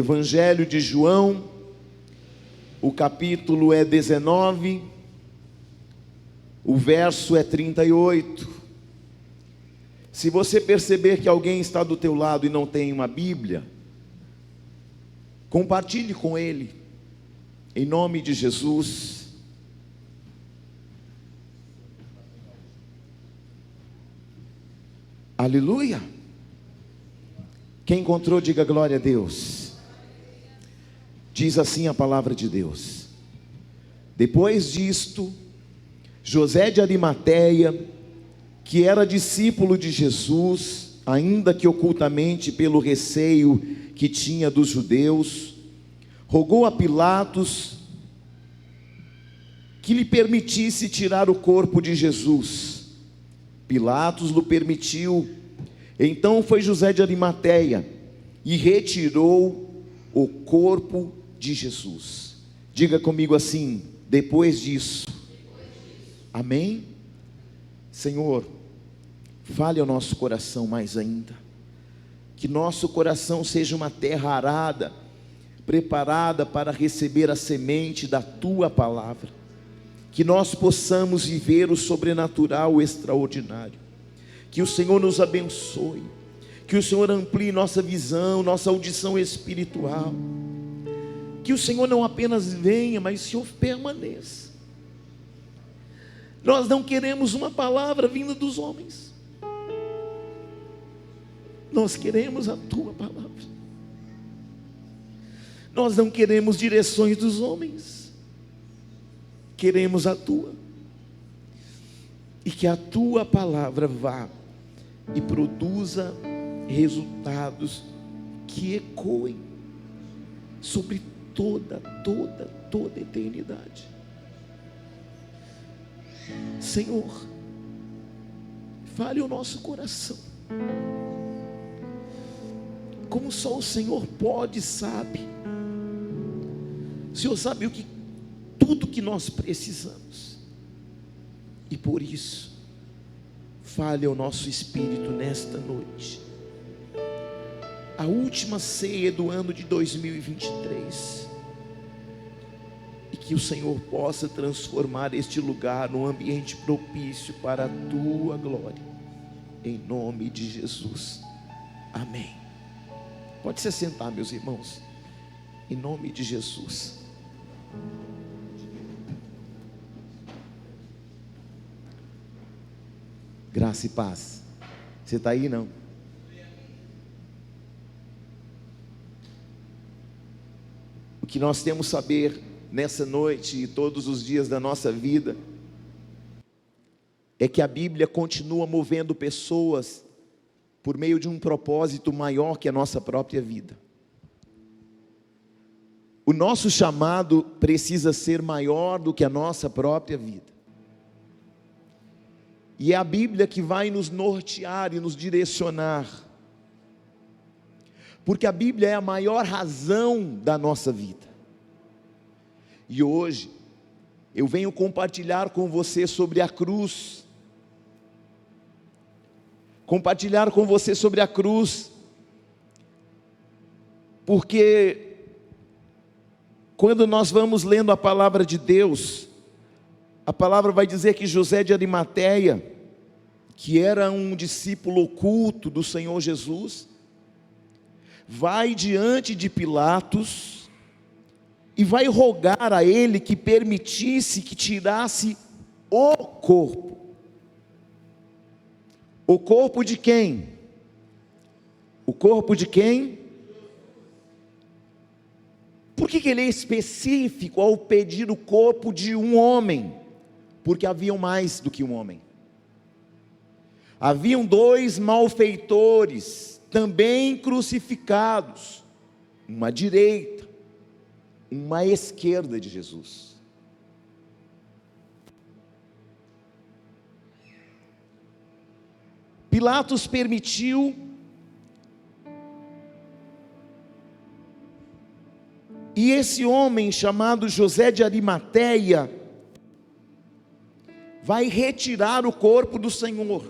Evangelho de João, o capítulo é 19, o verso é 38. Se você perceber que alguém está do teu lado e não tem uma Bíblia, compartilhe com ele, em nome de Jesus. Aleluia. Quem encontrou, diga glória a Deus. Diz assim a palavra de Deus: depois disto, José de Arimateia, que era discípulo de Jesus, ainda que ocultamente pelo receio que tinha dos judeus, rogou a Pilatos que lhe permitisse tirar o corpo de Jesus. Pilatos lhe permitiu. Então foi José de Arimateia e retirou o corpo de Jesus. Diga comigo assim: depois disso. Amém? Senhor, fale ao nosso coração mais ainda. Que nosso coração seja uma terra arada, preparada para receber a semente da Tua palavra. Que nós possamos viver o sobrenatural, o extraordinário. Que o Senhor nos abençoe. Que o Senhor amplie nossa visão, nossa audição espiritual. Que o Senhor não apenas venha, mas o Senhor permaneça. Nós não queremos uma palavra vinda dos homens. Nós queremos a Tua palavra. Nós não queremos direções dos homens. Queremos a Tua. E que a Tua palavra vá e produza resultados que ecoem sobre toda a eternidade. Senhor, fale o nosso coração, como só o Senhor pode e sabe. O Senhor sabe tudo que nós precisamos, e por isso, fale ao nosso espírito nesta noite. A última ceia do ano de 2023, e que o Senhor possa transformar este lugar num ambiente propício para a Tua glória, em nome de Jesus, amém. Pode se sentar, meus irmãos, em nome de Jesus. Graça e paz. Você está aí, não? O que nós temos que saber nessa noite e todos os dias da nossa vida é que a Bíblia continua movendo pessoas por meio de um propósito maior que a nossa própria vida. O nosso chamado precisa ser maior do que a nossa própria vida. E é a Bíblia que vai nos nortear e nos direcionar, porque a Bíblia é a maior razão da nossa vida. E hoje eu venho compartilhar com você sobre a cruz. Compartilhar com você sobre a cruz, porque quando nós vamos lendo a palavra de Deus, a palavra vai dizer que José de Arimateia, que era um discípulo oculto do Senhor Jesus, vai diante de Pilatos e vai rogar a ele que permitisse que tirasse o corpo. O corpo de quem? O corpo de quem? Por que ele é específico ao pedir o corpo de um homem? Porque haviam mais do que um homem. Haviam dois malfeitores, também crucificados, uma à direita, uma à esquerda de Jesus. Pilatos permitiu, e esse homem chamado José de Arimateia vai retirar o corpo do Senhor.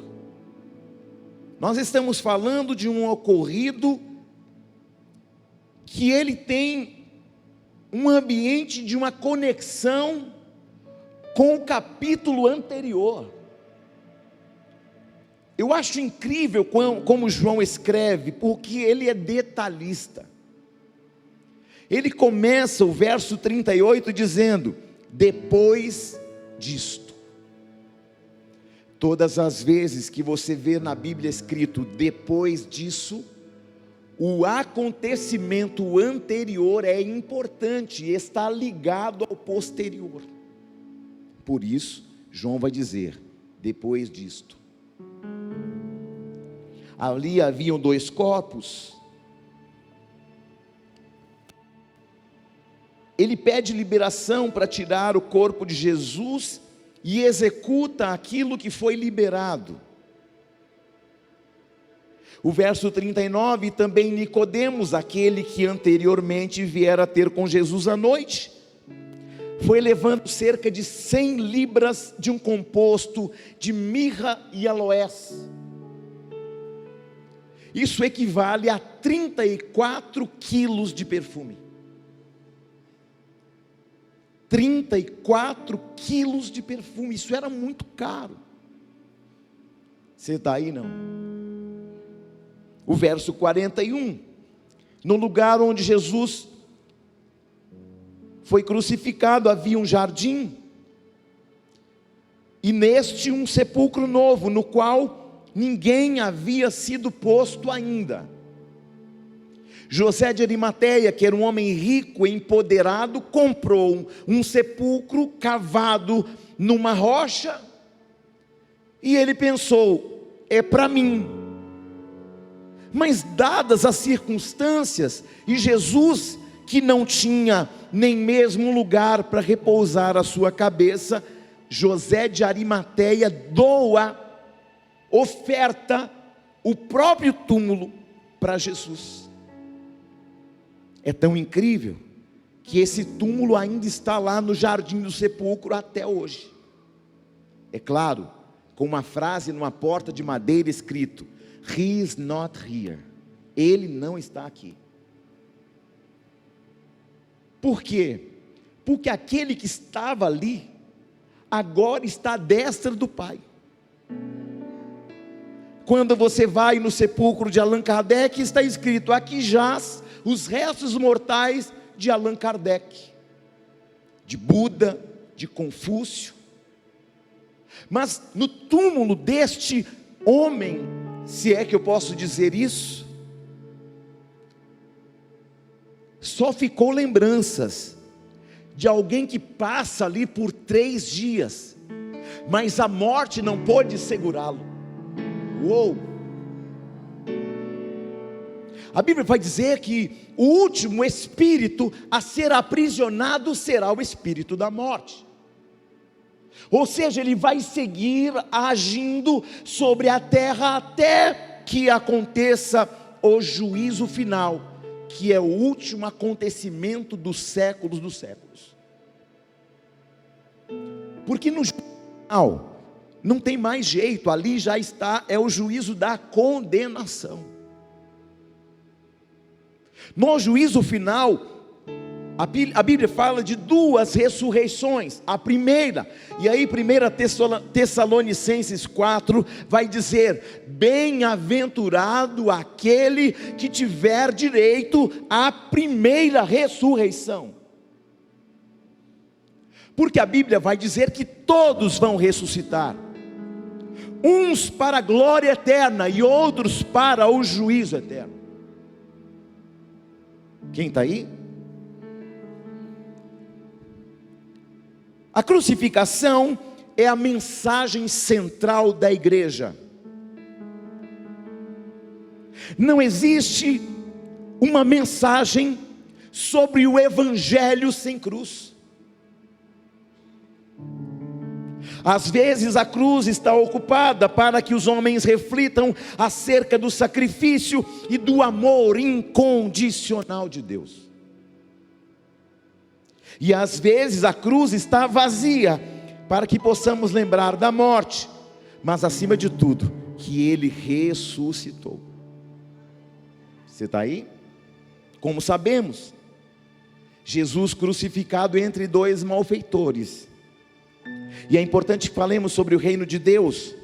Nós estamos falando de um ocorrido que ele tem um ambiente de uma conexão com o capítulo anterior. Eu acho incrível como João escreve, porque ele é detalhista. Ele começa o verso 38 dizendo: depois disto. Todas as vezes que você vê na Bíblia escrito depois disso, o acontecimento anterior é importante, está ligado ao posterior. Por isso, João vai dizer: depois disto. Ali haviam 2 corpos. Ele pede liberação para tirar o corpo de Jesus e executa aquilo que foi liberado. O verso 39, também Nicodemos, aquele que anteriormente viera ter com Jesus à noite, foi levando cerca de 100 libras de um composto de mirra e aloés. Isso equivale a 34 quilos de perfume. 34 quilos de perfume, isso era muito caro. Você está aí, não? O verso 41, no lugar onde Jesus foi crucificado havia um jardim, e neste um sepulcro novo, no qual ninguém havia sido posto ainda. José de Arimateia, que era um homem rico e empoderado, comprou um sepulcro cavado numa rocha, e ele pensou: é para mim. Mas dadas as circunstâncias, e Jesus, que não tinha nem mesmo um lugar para repousar a sua cabeça, José de Arimateia oferta o próprio túmulo para Jesus. É tão incrível que esse túmulo ainda está lá no jardim do sepulcro até hoje. É claro, com uma frase numa porta de madeira escrito: He is not here. Ele não está aqui. Por quê? Porque aquele que estava ali, agora está à destra do Pai. Quando você vai no sepulcro de Allan Kardec, está escrito: aqui jaz os restos mortais de Allan Kardec, de Buda, de Confúcio. Mas no túmulo deste homem, se é que eu posso dizer isso, só ficou lembranças de alguém que passa ali por 3 dias, mas a morte não pôde segurá-lo. Uou! A Bíblia vai dizer que o último espírito a ser aprisionado será o espírito da morte. Ou seja, ele vai seguir agindo sobre a terra até que aconteça o juízo final, que é o último acontecimento dos séculos dos séculos. Porque no juízo final não tem mais jeito, ali já está, é o juízo da condenação. No juízo final, a Bíblia fala de 2 ressurreições. A primeira, e aí 1 Tessalonicenses 4 vai dizer: bem-aventurado aquele que tiver direito à primeira ressurreição. Porque a Bíblia vai dizer que todos vão ressuscitar, uns para a glória eterna e outros para o juízo eterno. Quem está aí? A crucificação é a mensagem central da igreja. Não existe uma mensagem sobre o evangelho sem cruz. Às vezes a cruz está ocupada para que os homens reflitam acerca do sacrifício e do amor incondicional de Deus. E às vezes a cruz está vazia para que possamos lembrar da morte, mas acima de tudo, que Ele ressuscitou. Você está aí? Como sabemos, Jesus crucificado entre dois malfeitores. E é importante que falemos sobre o reino de Deus.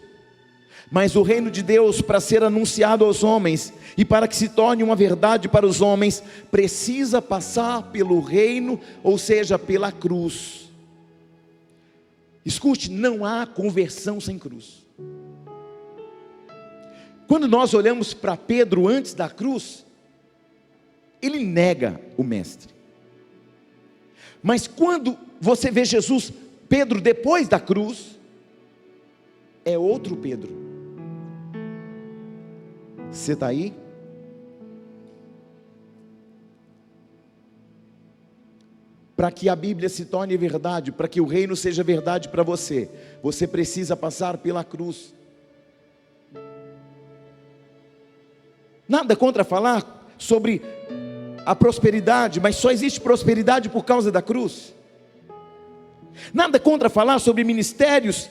Mas o reino de Deus, para ser anunciado aos homens e para que se torne uma verdade para os homens, precisa passar pelo reino, ou seja, pela cruz. Escute, não há conversão sem cruz. Quando nós olhamos para Pedro antes da cruz, ele nega o mestre. Mas quando você vê Jesus, Pedro depois da cruz, é outro Pedro. Você está aí? Para que a Bíblia se torne verdade, para que o reino seja verdade para você, você precisa passar pela cruz. Nada contra falar sobre a prosperidade, mas só existe prosperidade por causa da cruz. Nada contra falar sobre ministérios,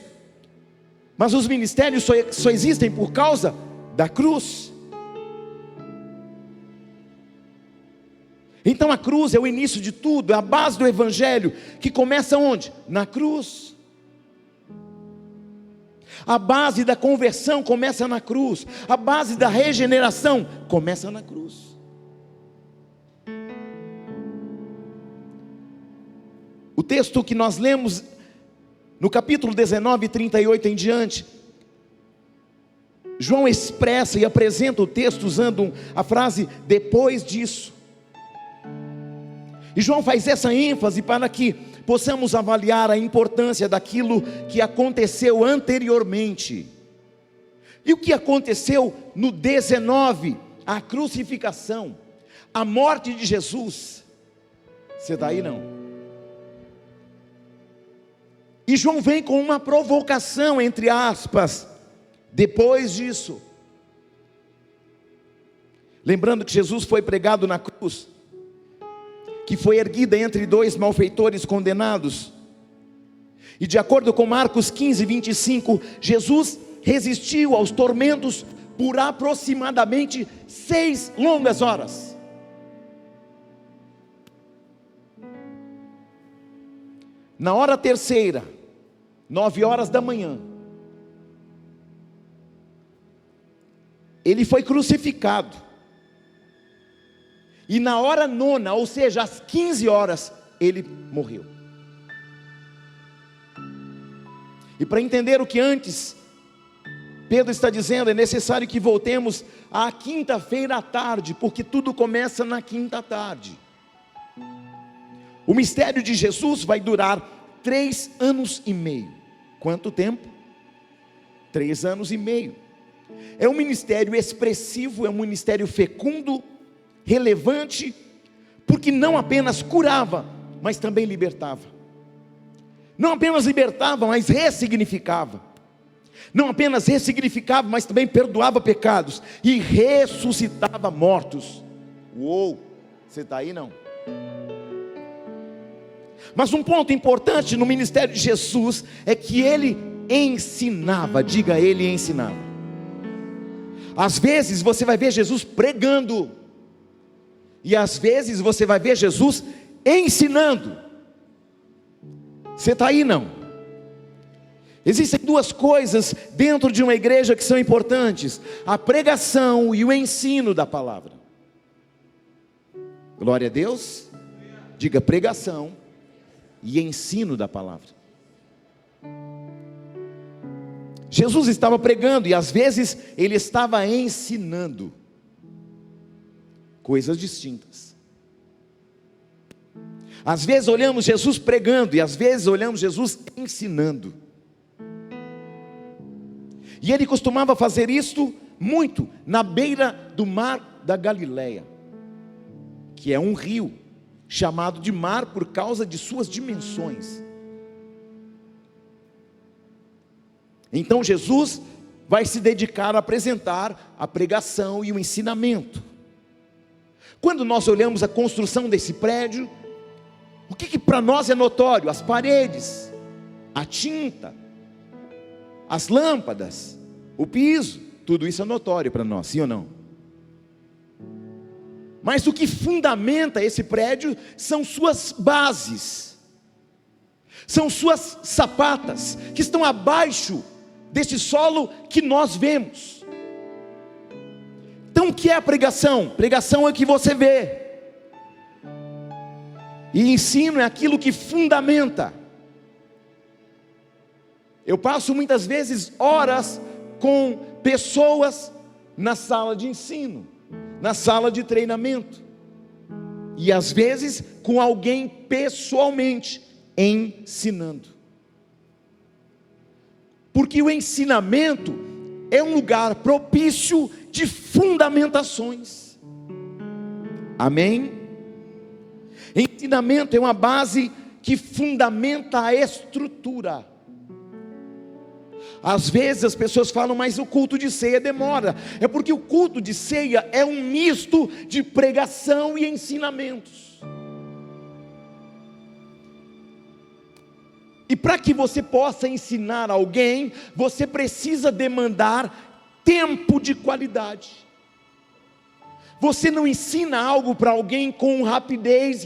mas os ministérios só existem por causa da cruz. Então a cruz é o início de tudo, é a base do evangelho, que começa onde? Na cruz. A base da conversão começa na cruz, a base da regeneração começa na cruz. O texto que nós lemos no capítulo 19, 38 em diante, João expressa e apresenta o texto usando a frase depois disso. E João faz essa ênfase para que possamos avaliar a importância daquilo que aconteceu anteriormente. E o que aconteceu no 19, a crucificação, a morte de Jesus. Você está aí não? E João vem com uma provocação, entre aspas, depois disso. Lembrando que Jesus foi pregado na cruz, que foi erguida entre dois malfeitores condenados. E de acordo com Marcos 15, 25, Jesus resistiu aos tormentos por aproximadamente 6 longas horas. Na hora terceira, 9 horas da manhã, ele foi crucificado. E na hora nona, ou seja, às 15 horas, ele morreu. E para entender o que antes Pedro está dizendo, é necessário que voltemos à quinta-feira à tarde, porque tudo começa na quinta tarde. O mistério de Jesus vai durar 3 anos e meio. Quanto tempo? 3 anos e meio. É um ministério expressivo, é um ministério fecundo, relevante, porque não apenas curava, mas também libertava. Não apenas libertava, mas ressignificava. Não apenas ressignificava, mas também perdoava pecados e ressuscitava mortos. Uou, você está aí não? Mas um ponto importante no ministério de Jesus é que ele ensinava. Diga, ele ensinava. Às vezes você vai ver Jesus pregando, e às vezes você vai ver Jesus ensinando. Você está aí não? Existem 2 coisas dentro de uma igreja que são importantes: a pregação e o ensino da palavra. Glória a Deus. Diga, pregação e ensino da palavra. Jesus estava pregando e às vezes ele estava ensinando. Coisas distintas. Às vezes olhamos Jesus pregando e às vezes olhamos Jesus ensinando. E ele costumava fazer isto muito na beira do mar da Galileia, que é um rio chamado de mar por causa de suas dimensões. Então Jesus vai se dedicar a apresentar a pregação e o ensinamento. Quando nós olhamos a construção desse prédio, o que para nós é notório? As paredes, a tinta, as lâmpadas, o piso, tudo isso é notório para nós, sim ou não? Mas o que fundamenta esse prédio são suas bases, são suas sapatas, que estão abaixo deste solo que nós vemos. Então o que é a pregação? Pregação é o que você vê, e ensino é aquilo que fundamenta. Eu passo muitas vezes horas com pessoas na sala de ensino, na sala de treinamento, e às vezes com alguém pessoalmente ensinando, porque o ensinamento é um lugar propício de fundamentações. Amém? Ensinamento é uma base que fundamenta a estrutura. Às vezes as pessoas falam, mas o culto de ceia demora. É porque o culto de ceia é um misto de pregação e ensinamentos. E para que você possa ensinar alguém, você precisa demandar tempo de qualidade. Você não ensina algo para alguém com rapidez,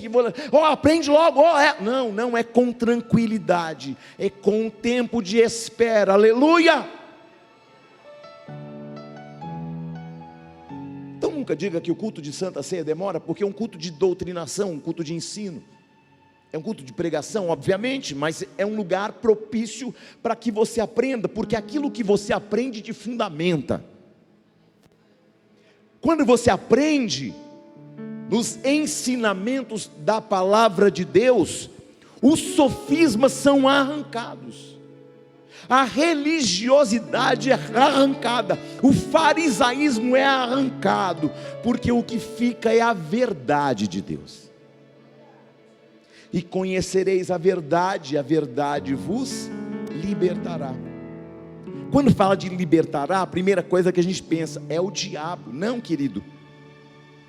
aprende logo, não é com tranquilidade, é com tempo de espera, aleluia. Então nunca diga que o culto de Santa Ceia demora, porque é um culto de doutrinação, um culto de ensino, é um culto de pregação, obviamente, mas é um lugar propício para que você aprenda, porque aquilo que você aprende te fundamenta. Quando você aprende nos ensinamentos da palavra de Deus, os sofismas são arrancados, a religiosidade é arrancada, o farisaísmo é arrancado, porque o que fica é a verdade de Deus. E conhecereis a verdade vos libertará. Quando fala de libertará, a primeira coisa que a gente pensa é o diabo. Não, querido,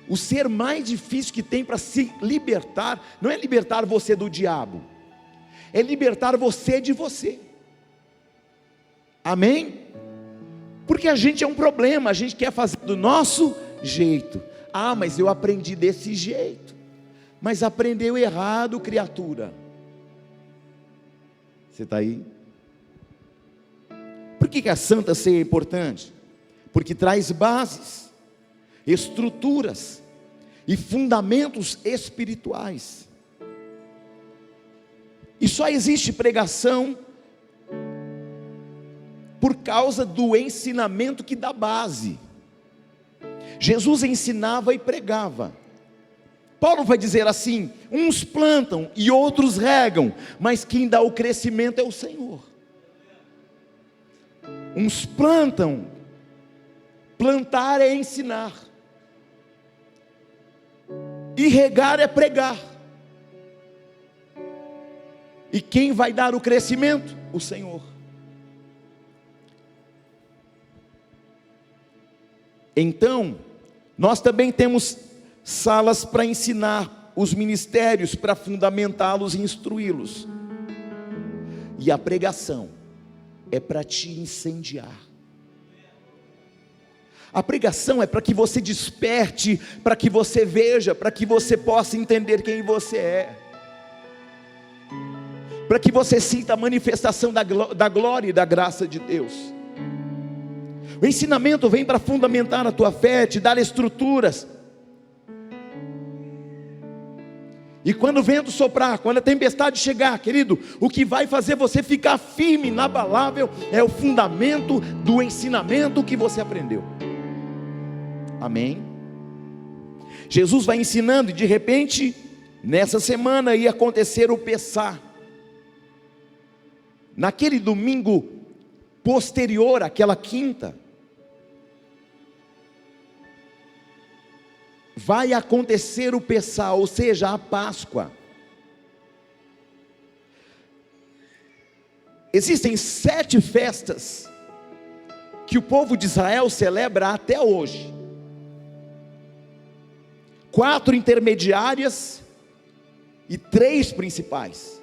o ser mais difícil que tem para se libertar, não é libertar você do diabo, é libertar você de você. Amém? Porque a gente é um problema, a gente quer fazer do nosso jeito. Mas eu aprendi desse jeito. Mas aprendeu errado, criatura. Você está aí? Por que a Santa Ceia é importante? Porque traz bases, estruturas e fundamentos espirituais. E só existe pregação por causa do ensinamento que dá base. Jesus ensinava e pregava. Paulo vai dizer assim: uns plantam e outros regam, mas quem dá o crescimento é o Senhor. Uns plantam, plantar é ensinar, e regar é pregar. E quem vai dar o crescimento? O Senhor. Então, nós também temos salas para ensinar os ministérios, para fundamentá-los e instruí-los. E a pregação é para te incendiar. A pregação é para que você desperte, para que você veja, para que você possa entender quem você é, para que você sinta a manifestação da glória e da graça de Deus. O ensinamento vem para fundamentar a tua fé, te dar estruturas. E quando o vento soprar, quando a tempestade chegar, querido, o que vai fazer você ficar firme, inabalável, é o fundamento do ensinamento que você aprendeu. Amém? Jesus vai ensinando, e de repente, nessa semana ia acontecer o Pessá. Naquele domingo posterior àquela quinta, vai acontecer o Pessá, ou seja, a Páscoa. Existem 7 festas que o povo de Israel celebra até hoje. 4 intermediárias e 3 principais.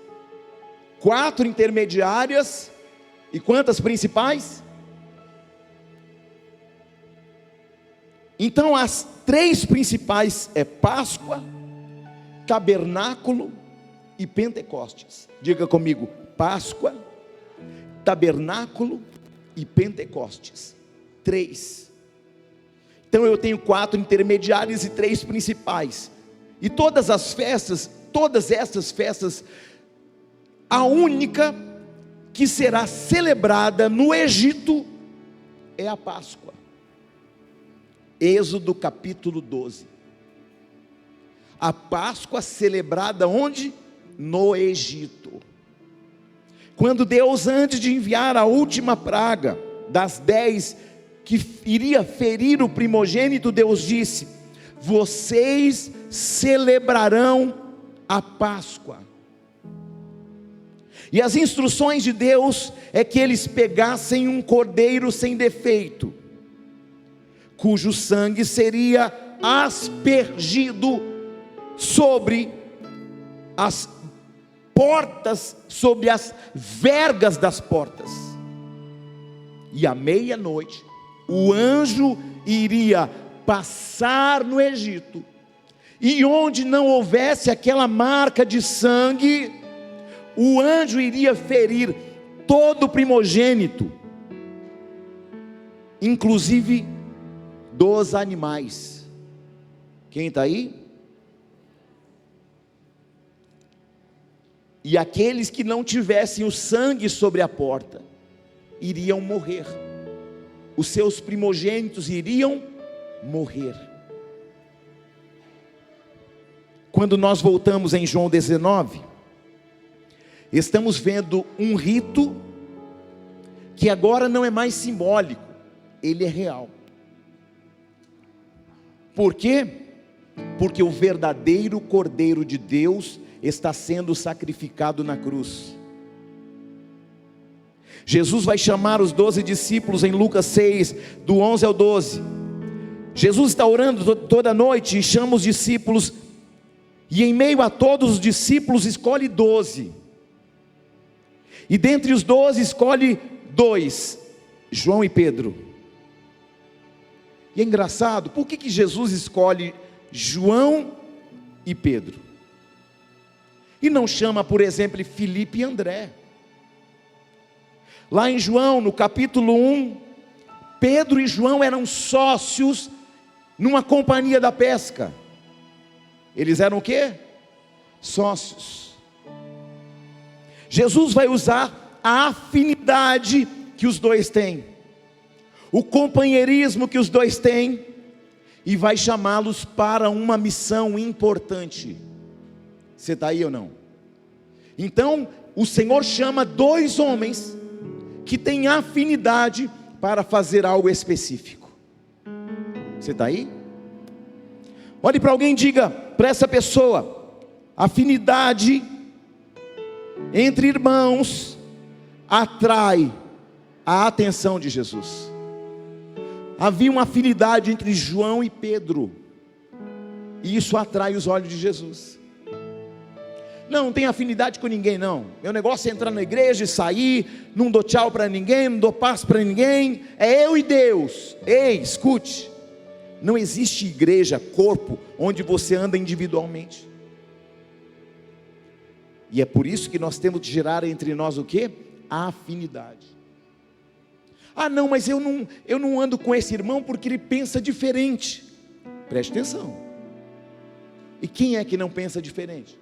4 intermediárias e quantas principais? Então as três principais é Páscoa, Tabernáculo e Pentecostes. Diga comigo: Páscoa, Tabernáculo e Pentecostes. 3. Então eu tenho 4 intermediárias e 3 principais. E todas essas festas, a única que será celebrada no Egito é a Páscoa. Êxodo capítulo 12. A Páscoa celebrada onde? No Egito. Quando Deus, antes de enviar a última praga das 10 que iria ferir o primogênito, Deus disse: vocês celebrarão a Páscoa. E as instruções de Deus é que eles pegassem um cordeiro sem defeito, cujo sangue seria aspergido sobre as portas, sobre as vergas das portas. E à meia-noite, o anjo iria passar no Egito, e onde não houvesse aquela marca de sangue, o anjo iria ferir todo primogênito, inclusive dos animais. Quem está aí? E aqueles que não tivessem o sangue sobre a porta iriam morrer. Os seus primogênitos iriam morrer. Quando nós voltamos em João 19, estamos vendo um rito que agora não é mais simbólico, ele é real. Por quê? Porque o verdadeiro Cordeiro de Deus está sendo sacrificado na cruz. Jesus vai chamar os 12 discípulos em Lucas 6, do 11 ao 12. Jesus está orando toda noite e chama os discípulos, e em meio a todos os discípulos escolhe 12. E dentre os 12 escolhe 2, João e Pedro. E é engraçado, por que Jesus escolhe João e Pedro? E não chama, por exemplo, Filipe e André? Lá em João, no capítulo 1, Pedro e João eram sócios numa companhia da pesca. Eles eram o quê? Sócios. Jesus vai usar a afinidade que os dois têm, o companheirismo que os dois têm, e vai chamá-los para uma missão importante. Você está aí ou não? Então o Senhor chama 2 homens que têm afinidade para fazer algo específico. Você está aí? Olhe para alguém e diga para essa pessoa: afinidade entre irmãos atrai a atenção de Jesus. Havia uma afinidade entre João e Pedro, e isso atrai os olhos de Jesus. Não tem afinidade com ninguém não, meu negócio é entrar na igreja e sair, não dou tchau para ninguém, não dou paz para ninguém, é eu e Deus. Ei, escute, não existe igreja, corpo, onde você anda individualmente. E é por isso que nós temos que gerar entre nós o quê? A afinidade. Ah não, mas eu não ando com esse irmão porque ele pensa diferente. Preste atenção. E quem é que não pensa diferente?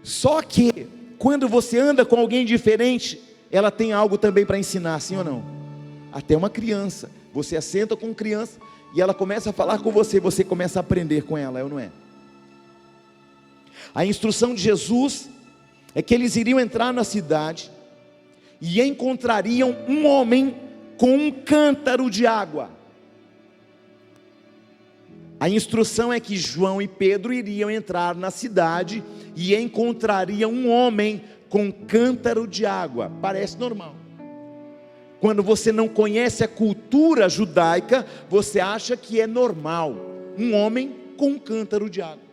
Só que quando você anda com alguém diferente, ela tem algo também para ensinar, sim ou não? Até uma criança, você assenta com criança e ela começa a falar com você, você começa a aprender com ela, é ou não é? A instrução de Jesus é que eles iriam entrar na cidade e encontrariam um homem com um cântaro de água. A instrução é que João e Pedro iriam entrar na cidade e encontrariam um homem com um cântaro de água. Parece normal. Quando você não conhece a cultura judaica, você acha que é normal um homem com um cântaro de água.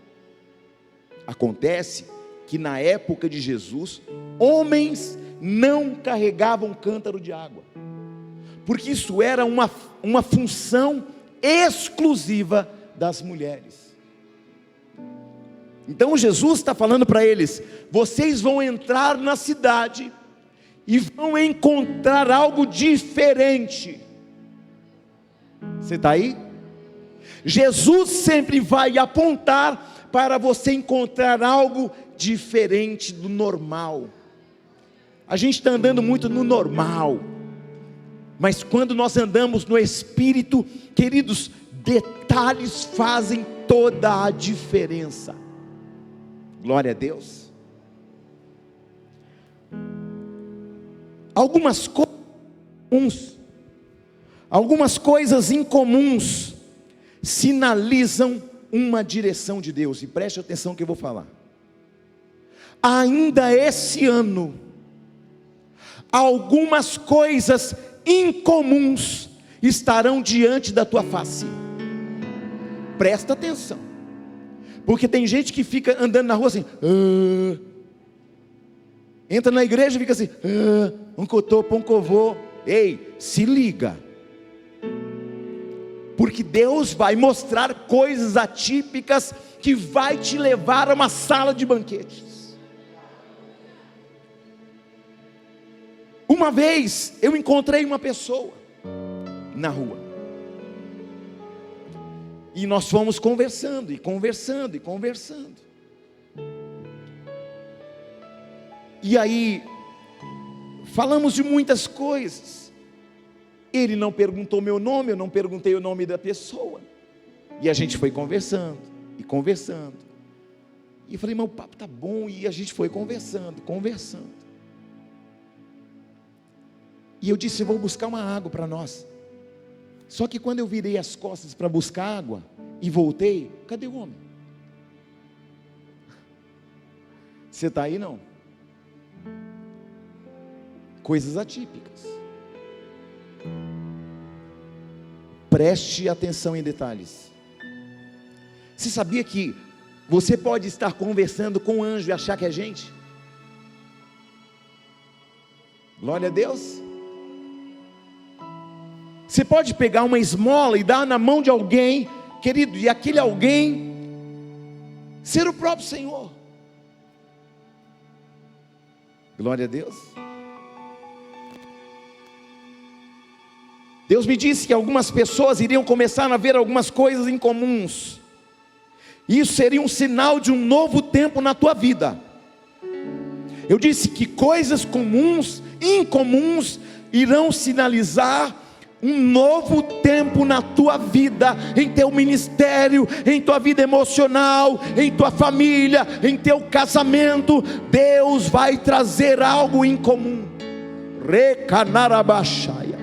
Acontece que na época de Jesus, homens não carregavam cântaro de água, porque isso era uma função exclusiva das mulheres. Então Jesus está falando para eles: vocês vão entrar na cidade e vão encontrar algo diferente. Você está aí? Jesus sempre vai apontar para você encontrar algo diferente do normal. A gente está andando muito no normal, mas quando nós andamos no Espírito, queridos, detalhes fazem toda a diferença. Glória a Deus. Algumas coisas incomuns sinalizam uma direção de Deus. E preste atenção que eu vou falar. Ainda esse ano, algumas coisas incomuns estarão diante da tua face. Presta atenção, porque tem gente que fica andando na rua assim, entra na igreja e fica assim, ei, se liga, porque Deus vai mostrar coisas atípicas que vai te levar a uma sala de banquetes. Uma vez eu encontrei uma pessoa na rua, e nós fomos conversando, e conversando, e conversando. E aí, falamos de muitas coisas. Ele não perguntou meu nome, eu não perguntei o nome da pessoa. E a gente foi conversando, e conversando. E eu falei, mas o papo tá bom, e a gente foi conversando, conversando. E eu disse, eu vou buscar uma água para nós. Só que quando eu virei as costas para buscar água e voltei, cadê o homem? Você está aí não? Coisas atípicas. Preste atenção em detalhes. Você sabia que você pode estar conversando com um anjo e achar que é gente? Glória a Deus. Você pode pegar uma esmola e dar na mão de alguém, querido, e aquele alguém ser o próprio Senhor. Glória a Deus. Deus me disse que algumas pessoas iriam começar a ver algumas coisas incomuns. Isso seria um sinal de um novo tempo na tua vida. Eu disse que coisas comuns, incomuns, irão sinalizar um novo tempo na tua vida, em teu ministério, em tua vida emocional, em tua família, em teu casamento. Deus vai trazer algo em comum. Recanarabaxaia.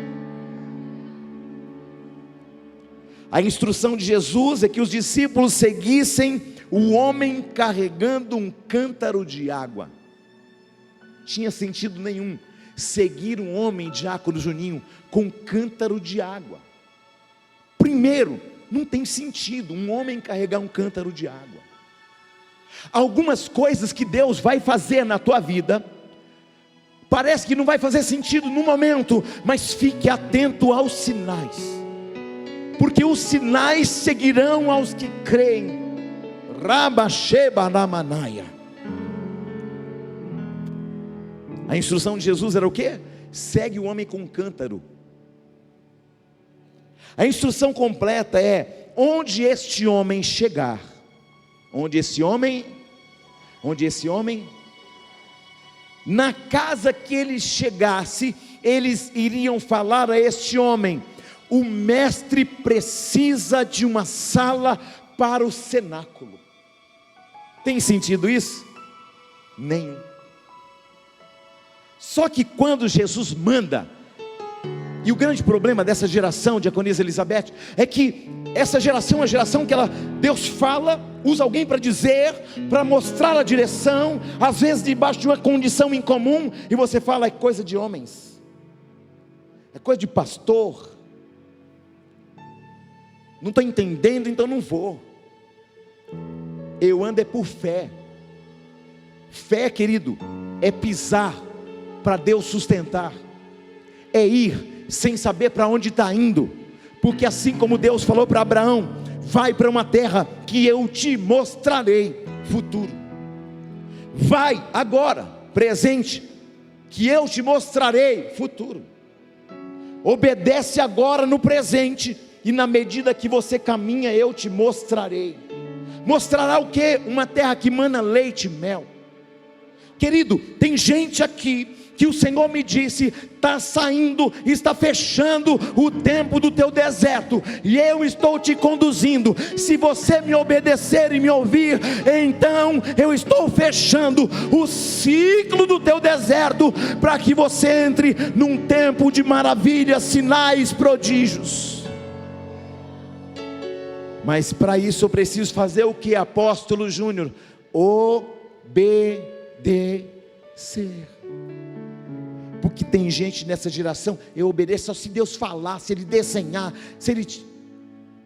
A instrução de Jesus é que os discípulos seguissem o homem carregando um cântaro de água. Tinha sentido nenhum seguir um homem, diácono Juninho, com um cântaro de água. Primeiro, não tem sentido um homem carregar um cântaro de água. Algumas coisas que Deus vai fazer na tua vida, parece que não vai fazer sentido no momento, mas fique atento aos sinais, porque os sinais seguirão aos que creem. Rabasheba Ramanaia. A instrução de Jesus era o quê? Segue o homem com um cântaro. A instrução completa é: onde este homem chegar, na casa que ele chegasse, eles iriam falar a este homem: o mestre precisa de uma sala para o cenáculo. Tem sentido isso? Nenhum. Só que quando Jesus manda, e o grande problema dessa geração, diaconisa Elizabeth, é que essa geração é uma geração que Deus fala, usa alguém para dizer, para mostrar a direção, às vezes debaixo de uma condição incomum, e você fala, é coisa de homens, é coisa de pastor, não estou entendendo, então não vou. Eu ando é por fé. Fé, querido, é pisar para Deus sustentar, é ir sem saber para onde está indo, porque assim como Deus falou para Abraão: vai para uma terra que eu te mostrarei, futuro. Vai agora, presente, que eu te mostrarei, futuro. Obedece agora no presente, e na medida que você caminha, eu te mostrarei. Mostrará o quê? Uma terra que mana leite e mel. Querido, tem gente aqui que o Senhor me disse: está saindo, está fechando o tempo do teu deserto, e eu estou te conduzindo. Se você me obedecer e me ouvir, então eu estou fechando o ciclo do teu deserto, para que você entre num tempo de maravilhas, sinais, prodígios. Mas para isso eu preciso fazer o que, apóstolo Júnior? Obedecer. Porque tem gente nessa geração: eu obedeço só se Deus falar, se Ele desenhar, se Ele...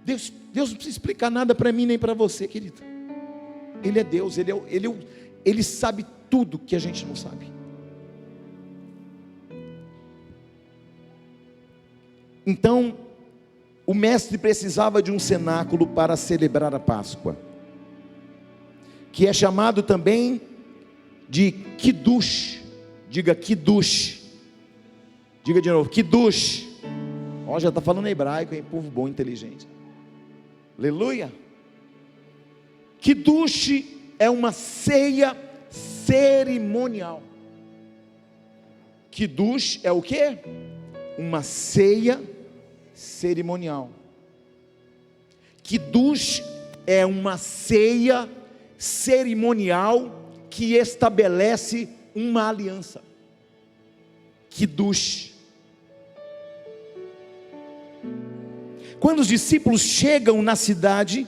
Deus não precisa explicar nada para mim nem para você, querido. Ele é Deus, Ele sabe tudo que a gente não sabe. Então, o mestre precisava de um cenáculo para celebrar a Páscoa, que é chamado também de Kiddush. Diga Kiddush. Diga de novo, Kiddush. Ó, já está falando hebraico, hein? Povo bom, inteligente. Aleluia. Kiddush é uma ceia cerimonial. Kiddush é o quê? Uma ceia cerimonial. Kiddush é uma ceia cerimonial que estabelece uma aliança. Kiddush. Quando os discípulos chegam na cidade,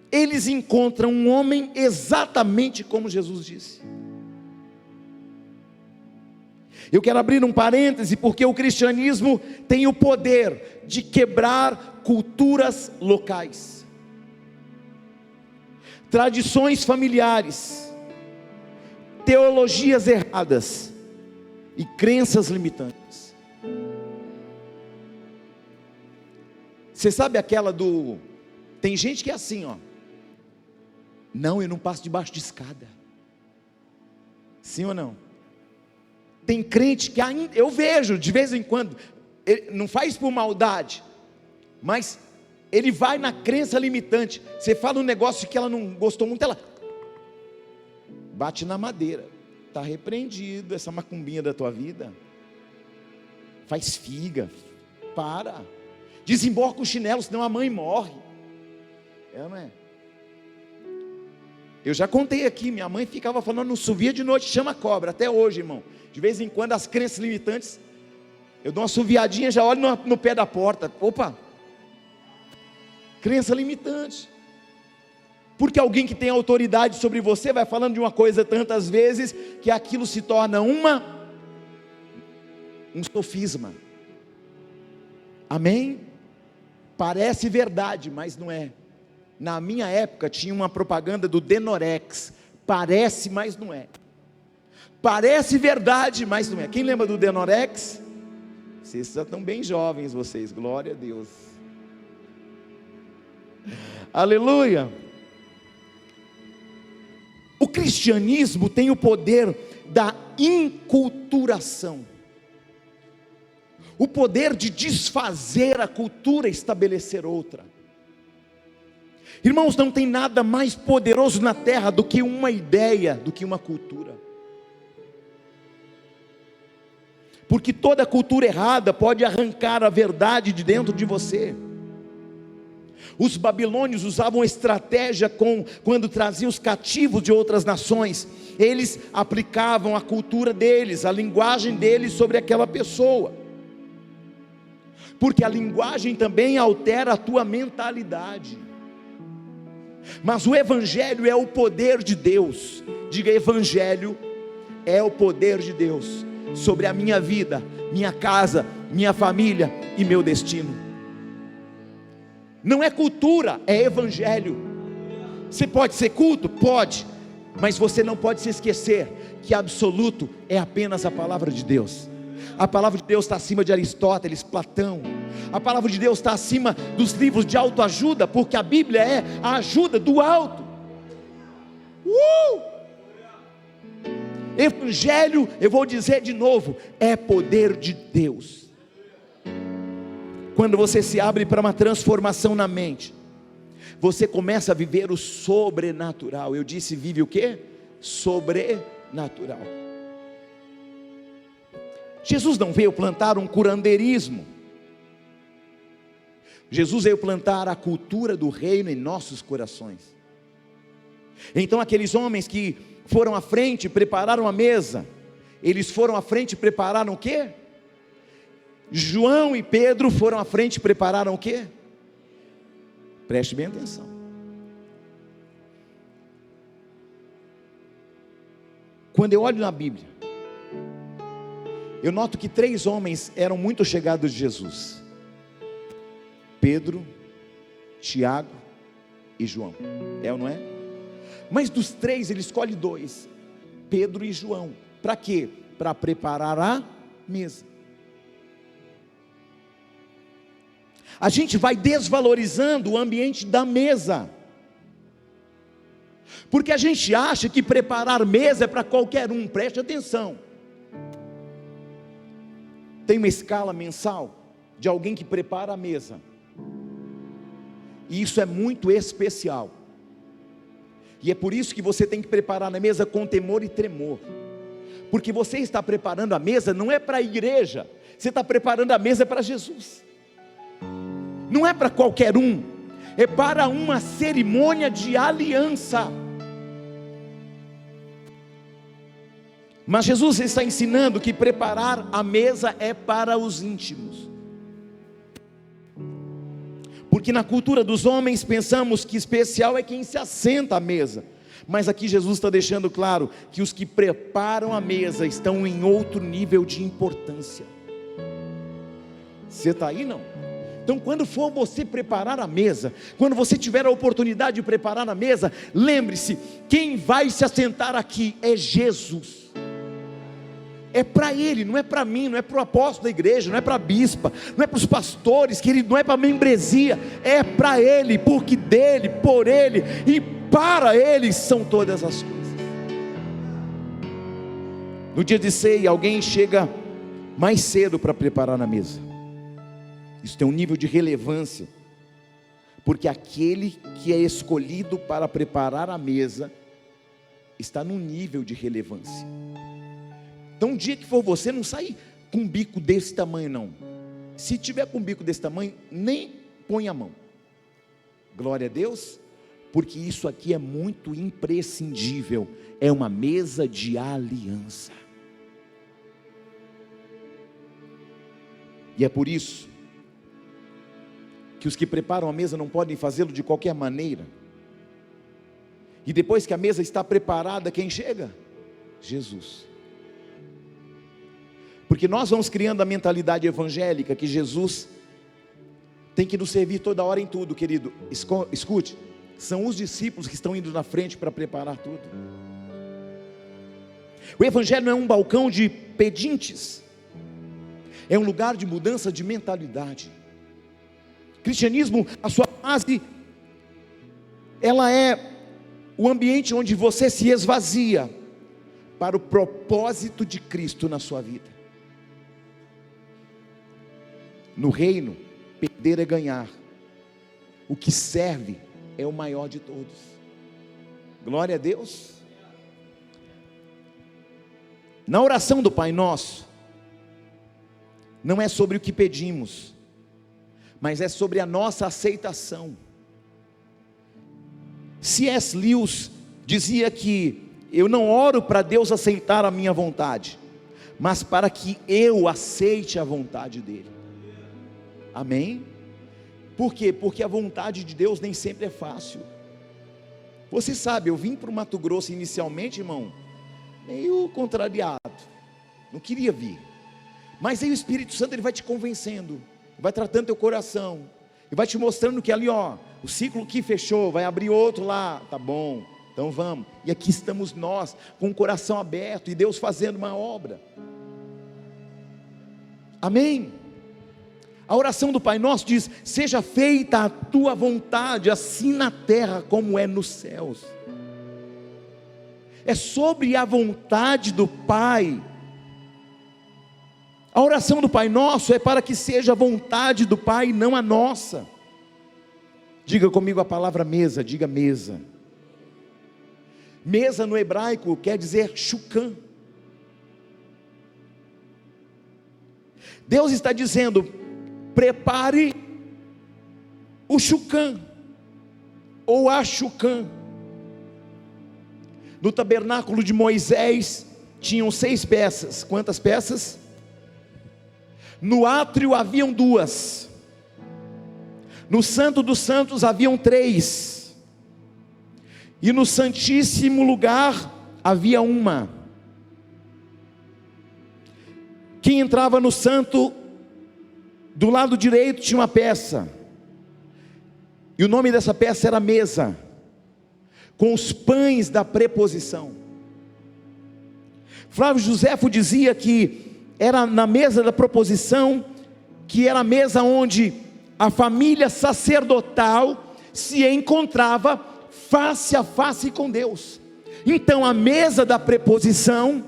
eles encontram um homem exatamente como Jesus disse. Eu quero abrir um parêntese, porque o cristianismo tem o poder de quebrar culturas locais, tradições familiares, teologias erradas e crenças limitantes. Você sabe aquela do... Tem gente que é assim, ó: não, eu não passo debaixo de escada. Sim ou não? Tem crente que ainda, eu vejo de vez em quando, ele não faz por maldade, mas ele vai na crença limitante. Você fala um negócio que ela não gostou muito, ela bate na madeira. Está repreendido essa macumbinha da tua vida. Faz figa, para, desemborca o chinelo, senão a mãe morre. Não é? Eu já contei aqui, minha mãe ficava falando: não assovia de noite, chama a cobra. Até hoje, irmão, de vez em quando as crenças limitantes, eu dou uma assoviadinha, já olho no pé da porta. Opa, crença limitante. Porque alguém que tem autoridade sobre você vai falando de uma coisa tantas vezes, que aquilo se torna um sofisma. Amém? Parece verdade, mas não é. Na minha época tinha uma propaganda do Denorex: parece, mas não é. Parece verdade, mas não é. Quem lembra do Denorex? Vocês já estão bem jovens, vocês, glória a Deus. Aleluia. O cristianismo tem o poder da inculturação, o poder de desfazer a cultura e estabelecer outra. Irmãos, não tem nada mais poderoso na terra do que uma ideia, do que uma cultura. Porque toda cultura errada pode arrancar a verdade de dentro de você. Os babilônios usavam estratégia quando traziam os cativos de outras nações. Eles aplicavam a cultura deles, a linguagem deles sobre aquela pessoa. Porque a linguagem também altera a tua mentalidade. Mas o evangelho é o poder de Deus. Diga: evangelho é o poder de Deus sobre a minha vida, minha casa, minha família e meu destino. Não é cultura, é evangelho. Você pode ser culto? Pode, mas você não pode se esquecer que absoluto é apenas a palavra de Deus. A palavra de Deus está acima de Aristóteles, Platão. A palavra de Deus está acima dos livros de autoajuda, porque a Bíblia é a ajuda do alto. Evangelho, eu vou dizer de novo, é poder de Deus. Quando você se abre para uma transformação na mente, você começa a viver o sobrenatural. Eu disse, vive o quê? Sobrenatural. Jesus não veio plantar um curandeirismo. Jesus veio plantar a cultura do reino em nossos corações. Então aqueles homens que foram à frente, prepararam a mesa, eles foram à frente e prepararam o quê? João e Pedro foram à frente e prepararam o quê? Preste bem atenção. Quando eu olho na Bíblia, eu noto que 3 homens eram muito chegados de Jesus: Pedro, Tiago e João. É ou não é? Mas dos 3 ele escolhe 2, Pedro e João. Para quê? Para preparar a mesa. A gente vai desvalorizando o ambiente da mesa, porque a gente acha que preparar mesa é para qualquer um. Preste atenção. Tem uma escala mensal de alguém que prepara a mesa, e isso é muito especial. E é por isso que você tem que preparar a mesa com temor e tremor, porque você está preparando a mesa não é para a igreja, você está preparando a mesa para Jesus. Não é para qualquer um, é para uma cerimônia de aliança. Mas Jesus está ensinando que preparar a mesa é para os íntimos. Porque na cultura dos homens pensamos que especial é quem se assenta à mesa. Mas aqui Jesus está deixando claro que os que preparam a mesa estão em outro nível de importância. Você está aí não? Então quando for você preparar a mesa, quando você tiver a oportunidade de preparar a mesa, lembre-se, quem vai se assentar aqui é Jesus. É para Ele, não é para mim, não é para o apóstolo da igreja, não é para a bispa, não é para os pastores, querido, não é para a membresia, é para Ele, porque dEle, por Ele e para Ele são todas as coisas. No dia de ceia, alguém chega mais cedo para preparar a mesa. Isso tem um nível de relevância, porque aquele que é escolhido para preparar a mesa está num nível de relevância. Então um dia que for você, não sai com um bico desse tamanho não. Se tiver com um bico desse tamanho, nem põe a mão. Glória a Deus, porque isso aqui é muito imprescindível. É uma mesa de aliança. E é por isso que os que preparam a mesa não podem fazê-lo de qualquer maneira. E depois que a mesa está preparada, quem chega? Jesus. Porque nós vamos criando a mentalidade evangélica que Jesus tem que nos servir toda hora em tudo, querido. Escute, são os discípulos que estão indo na frente para preparar tudo. O evangelho não é um balcão de pedintes, é um lugar de mudança de mentalidade. Cristianismo, a sua base, ela é o ambiente onde você se esvazia para o propósito de Cristo na sua vida. No reino, perder é ganhar. O que serve é o maior de todos. Glória a Deus. Na oração do Pai Nosso, não é sobre o que pedimos, mas é sobre a nossa aceitação. C.S. Lewis dizia que eu não oro para Deus aceitar a minha vontade, mas para que eu aceite a vontade dEle. Amém? Por quê? Porque a vontade de Deus nem sempre é fácil. Você sabe, eu vim para o Mato Grosso inicialmente, irmão, meio contrariado, não queria vir. Mas aí o Espírito Santo ele vai te convencendo, vai tratando teu coração, e vai te mostrando que ali ó, o ciclo que fechou, vai abrir outro lá, tá bom, então vamos. E aqui estamos nós, com o coração aberto, e Deus fazendo uma obra. Amém? A oração do Pai Nosso diz: seja feita a tua vontade, assim na terra como é nos céus. É sobre a vontade do Pai. A oração do Pai Nosso é para que seja a vontade do Pai e não a nossa. Diga comigo a palavra mesa, diga mesa. Mesa no hebraico quer dizer shukã. Deus está dizendo: prepare o shukã, ou a shukã. No tabernáculo de Moisés tinham 6 peças. Quantas peças? No átrio haviam 2. No Santo dos Santos haviam 3. E no Santíssimo Lugar havia 1. Quem entrava no santo, do lado direito tinha uma peça. E o nome dessa peça era mesa, com os pães da preposição. Flávio Joséfo dizia que era na mesa da proposição, que era a mesa onde a família sacerdotal se encontrava face a face com Deus. Então a mesa da preposição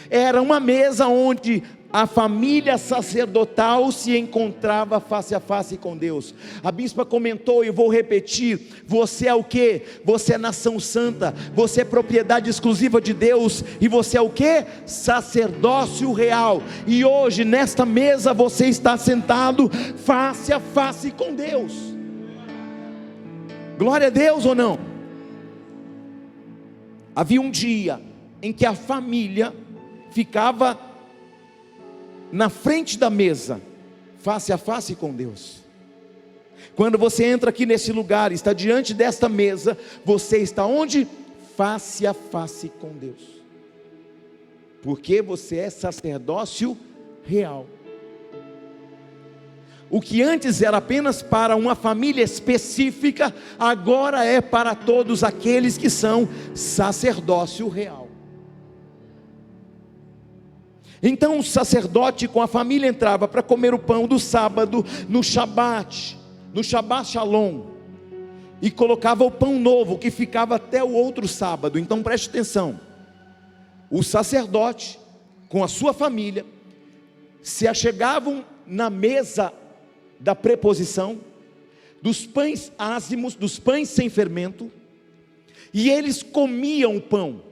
era uma mesa onde a família sacerdotal se encontrava face a face com Deus. A bispa comentou, e vou repetir: você é o que? Você é nação santa, você é propriedade exclusiva de Deus, e você é o que? Sacerdócio real. E hoje nesta mesa você está sentado face a face com Deus. Glória a Deus ou não? Havia um dia em que a família ficava na frente da mesa, face a face com Deus. Quando você entra aqui nesse lugar, está diante desta mesa, você está onde? Face a face com Deus, porque você é sacerdócio real. O que antes era apenas para uma família específica, agora é para todos aqueles que são sacerdócio real. Então o sacerdote com a família entrava para comer o pão do sábado no Shabat Shalom, e colocava o pão novo que ficava até o outro sábado. Então preste atenção: o sacerdote com a sua família se achegavam na mesa da preposição, dos pães ázimos, dos pães sem fermento, e eles comiam o pão.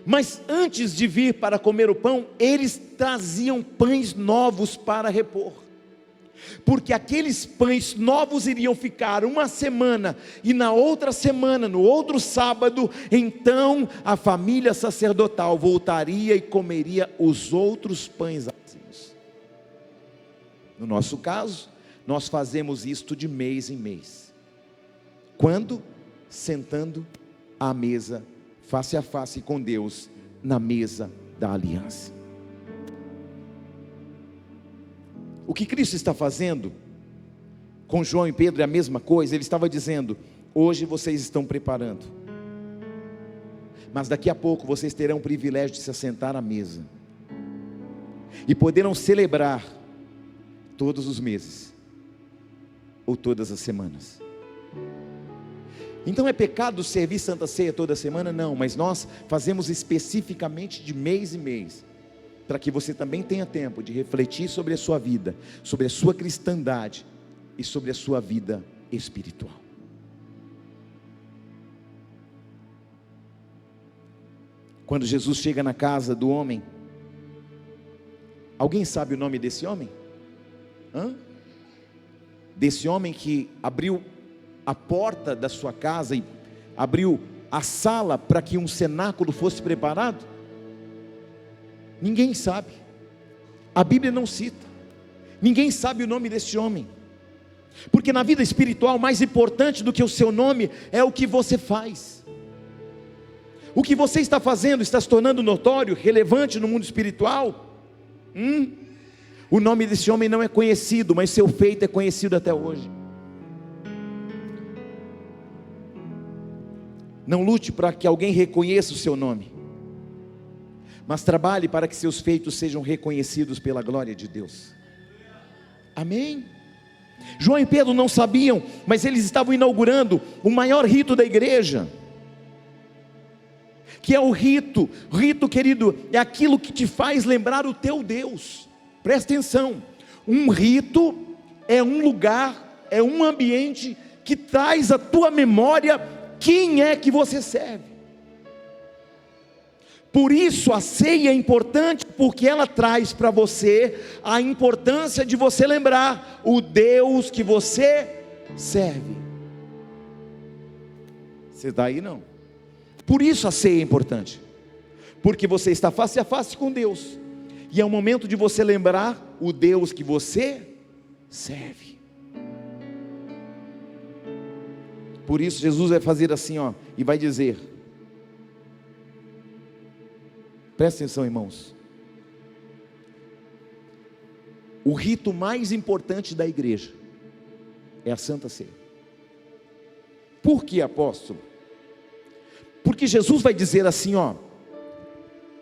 Mas antes de vir para comer o pão, eles traziam pães novos para repor, porque aqueles pães novos iriam ficar uma semana, e na outra semana, no outro sábado, então a família sacerdotal voltaria e comeria os outros pães ázimos. No nosso caso, nós fazemos isto de mês em mês. Quando? Sentando à mesa, face a face com Deus, na mesa da aliança. O que Cristo está fazendo com João e Pedro é a mesma coisa. Ele estava dizendo: hoje vocês estão preparando, mas daqui a pouco vocês terão o privilégio de se assentar à mesa, e poderão celebrar todos os meses, ou todas as semanas. Então é pecado servir Santa Ceia toda semana? Não, mas nós fazemos especificamente de mês em mês, para que você também tenha tempo de refletir sobre a sua vida, sobre a sua cristandade e sobre a sua vida espiritual. Quando Jesus chega na casa do homem, alguém sabe o nome desse homem? Desse homem que abriu a porta da sua casa e abriu a sala para que um cenáculo fosse preparado? Ninguém sabe, a Bíblia não cita, ninguém sabe o nome desse homem, porque na vida espiritual, mais importante do que o seu nome é o que você faz. O que você está fazendo está se tornando notório, relevante no mundo espiritual. O nome desse homem não é conhecido, mas seu feito é conhecido até hoje. Não lute para que alguém reconheça o seu nome, mas trabalhe para que seus feitos sejam reconhecidos pela glória de Deus. Amém? João e Pedro não sabiam, mas eles estavam inaugurando o maior rito da igreja, que é o rito, querido, é aquilo que te faz lembrar o teu Deus. Presta atenção, um rito é um lugar, é um ambiente que traz à tua memória quem é que você serve. Por isso a ceia é importante, porque ela traz para você a importância de você lembrar o Deus que você serve. Você está aí não? Por isso a ceia é importante, porque você está face a face com Deus, e é o momento de você lembrar o Deus que você serve. Por isso Jesus vai fazer assim, e vai dizer, presta atenção, irmãos, o rito mais importante da igreja é a Santa Ceia. Por que, apóstolo? Porque Jesus vai dizer assim,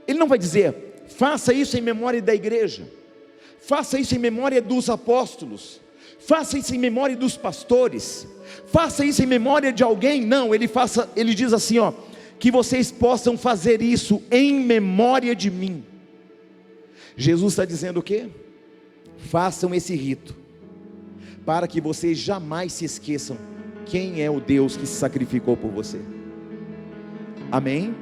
Ele não vai dizer, faça isso em memória da igreja, faça isso em memória dos apóstolos, faça isso em memória dos pastores, faça isso em memória de alguém. Não, ele diz assim, que vocês possam fazer isso em memória de mim. Jesus está dizendo o quê? Façam esse rito, para que vocês jamais se esqueçam quem é o Deus que se sacrificou por você. Amém?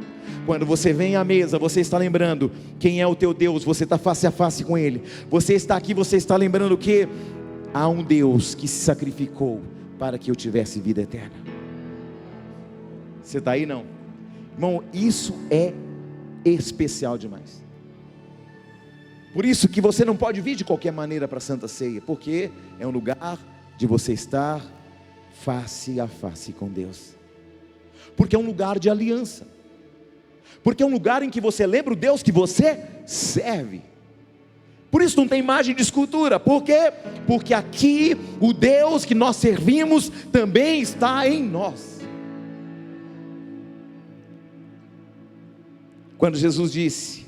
Quando você vem à mesa, você está lembrando quem é o teu Deus, você está face a face com Ele. Você está aqui, você está lembrando que há um Deus que se sacrificou para que eu tivesse vida eterna. Você está aí não? Irmão, isso é especial demais. Por isso que você não pode vir de qualquer maneira para a Santa Ceia, porque é um lugar de você estar face a face com Deus, porque é um lugar de aliança, porque é um lugar em que você lembra o Deus que você serve. Por isso não tem imagem de escultura. Por quê? Porque aqui o Deus que nós servimos também está em nós. Quando Jesus disse,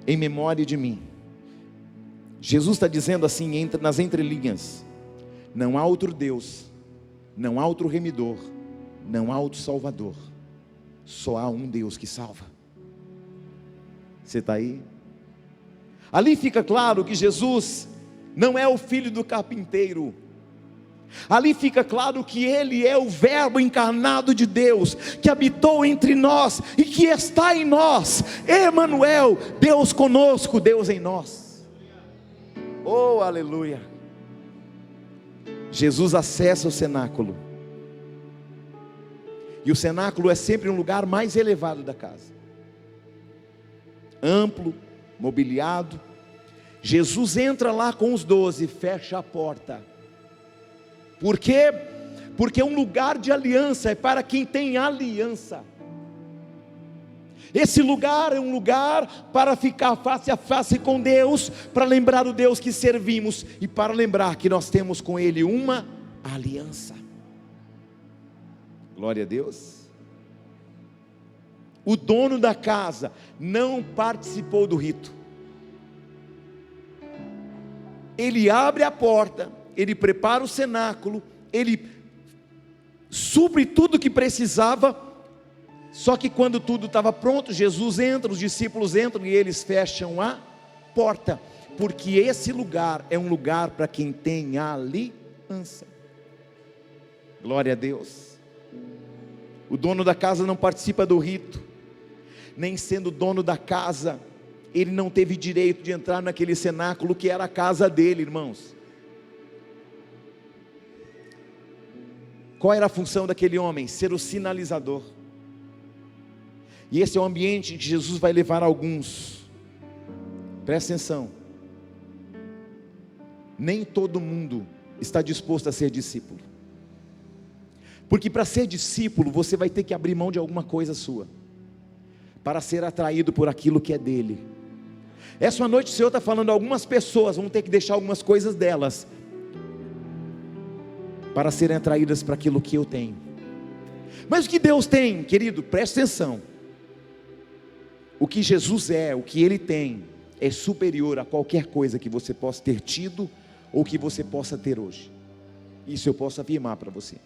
em memória de mim, Jesus está dizendo assim, nas entrelinhas, não há outro Deus, não há outro remidor, não há outro salvador, só há um Deus que salva. Você está aí? Ali fica claro que Jesus não é o filho do carpinteiro. Ali fica claro que Ele é o verbo encarnado de Deus, que habitou entre nós e que está em nós. Emanuel, Deus conosco, Deus em nós. Oh, aleluia. Jesus acessa o cenáculo, e o cenáculo é sempre um lugar mais elevado da casa, amplo, mobiliado. Jesus entra lá com os 12, fecha a porta. Por quê? Porque é um lugar de aliança, é para quem tem aliança. Esse lugar é um lugar para ficar face a face com Deus, para lembrar o Deus que servimos, e para lembrar que nós temos com Ele uma aliança. Glória a Deus. O dono da casa não participou do rito. Ele abre a porta, ele prepara o cenáculo, ele supre tudo o que precisava. Só que quando tudo estava pronto, Jesus entra, os discípulos entram e eles fecham a porta, porque esse lugar é um lugar para quem tem aliança. Glória a Deus. O dono da casa não participa do rito, nem sendo dono da casa, ele não teve direito de entrar naquele cenáculo que era a casa dele, irmãos. Qual era a função daquele homem? Ser o sinalizador. E esse é o ambiente que Jesus vai levar alguns. Presta atenção. Nem todo mundo está disposto a ser discípulo. Porque para ser discípulo, você vai ter que abrir mão de alguma coisa sua, para ser atraído por aquilo que é dele. Essa noite o Senhor está falando, algumas pessoas vão ter que deixar algumas coisas delas, para serem atraídas para aquilo que eu tenho. Mas o que Deus tem, querido, presta atenção. O que Jesus é, o que Ele tem, é superior a qualquer coisa que você possa ter tido ou que você possa ter hoje. Isso eu posso afirmar para você.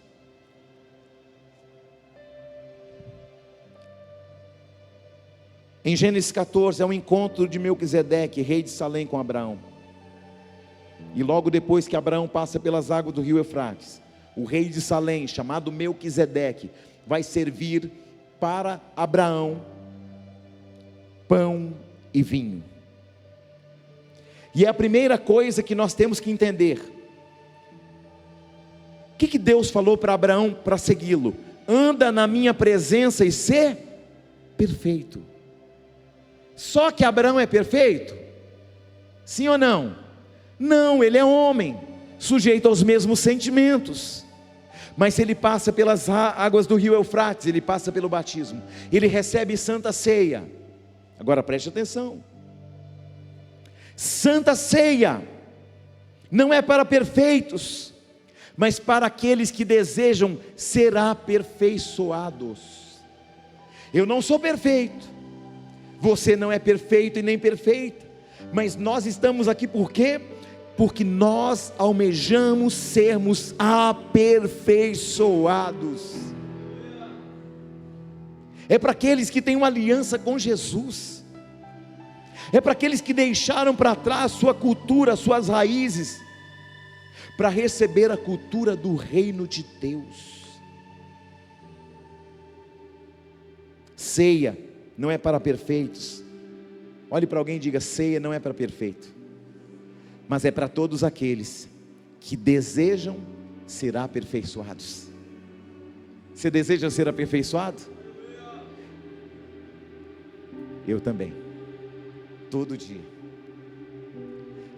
Em Gênesis 14 é um encontro de Melquisedeque, rei de Salém, com Abraão. E logo depois que Abraão passa pelas águas do rio Eufrates, o rei de Salém, chamado Melquisedeque, vai servir para Abraão pão e vinho. E é a primeira coisa que nós temos que entender. O que Deus falou para Abraão para segui-lo? Anda na minha presença e ser perfeito. Só que Abraão é perfeito? Sim ou não? Não, ele é homem, sujeito aos mesmos sentimentos. Mas se ele passa pelas águas do rio Eufrates, ele passa pelo batismo, ele recebe santa ceia. Agora preste atenção. Santa ceia não é para perfeitos, mas para aqueles que desejam ser aperfeiçoados. Eu não sou perfeito, você não é perfeito e nem perfeita, mas nós estamos aqui por quê? Porque nós almejamos sermos aperfeiçoados. É para aqueles que têm uma aliança com Jesus, é para aqueles que deixaram para trás sua cultura, suas raízes, para receber a cultura do reino de Deus. Ceia não é para perfeitos. Olhe para alguém e diga: ceia não é para perfeito, mas é para todos aqueles que desejam ser aperfeiçoados. Você deseja ser aperfeiçoado? Eu também, todo dia.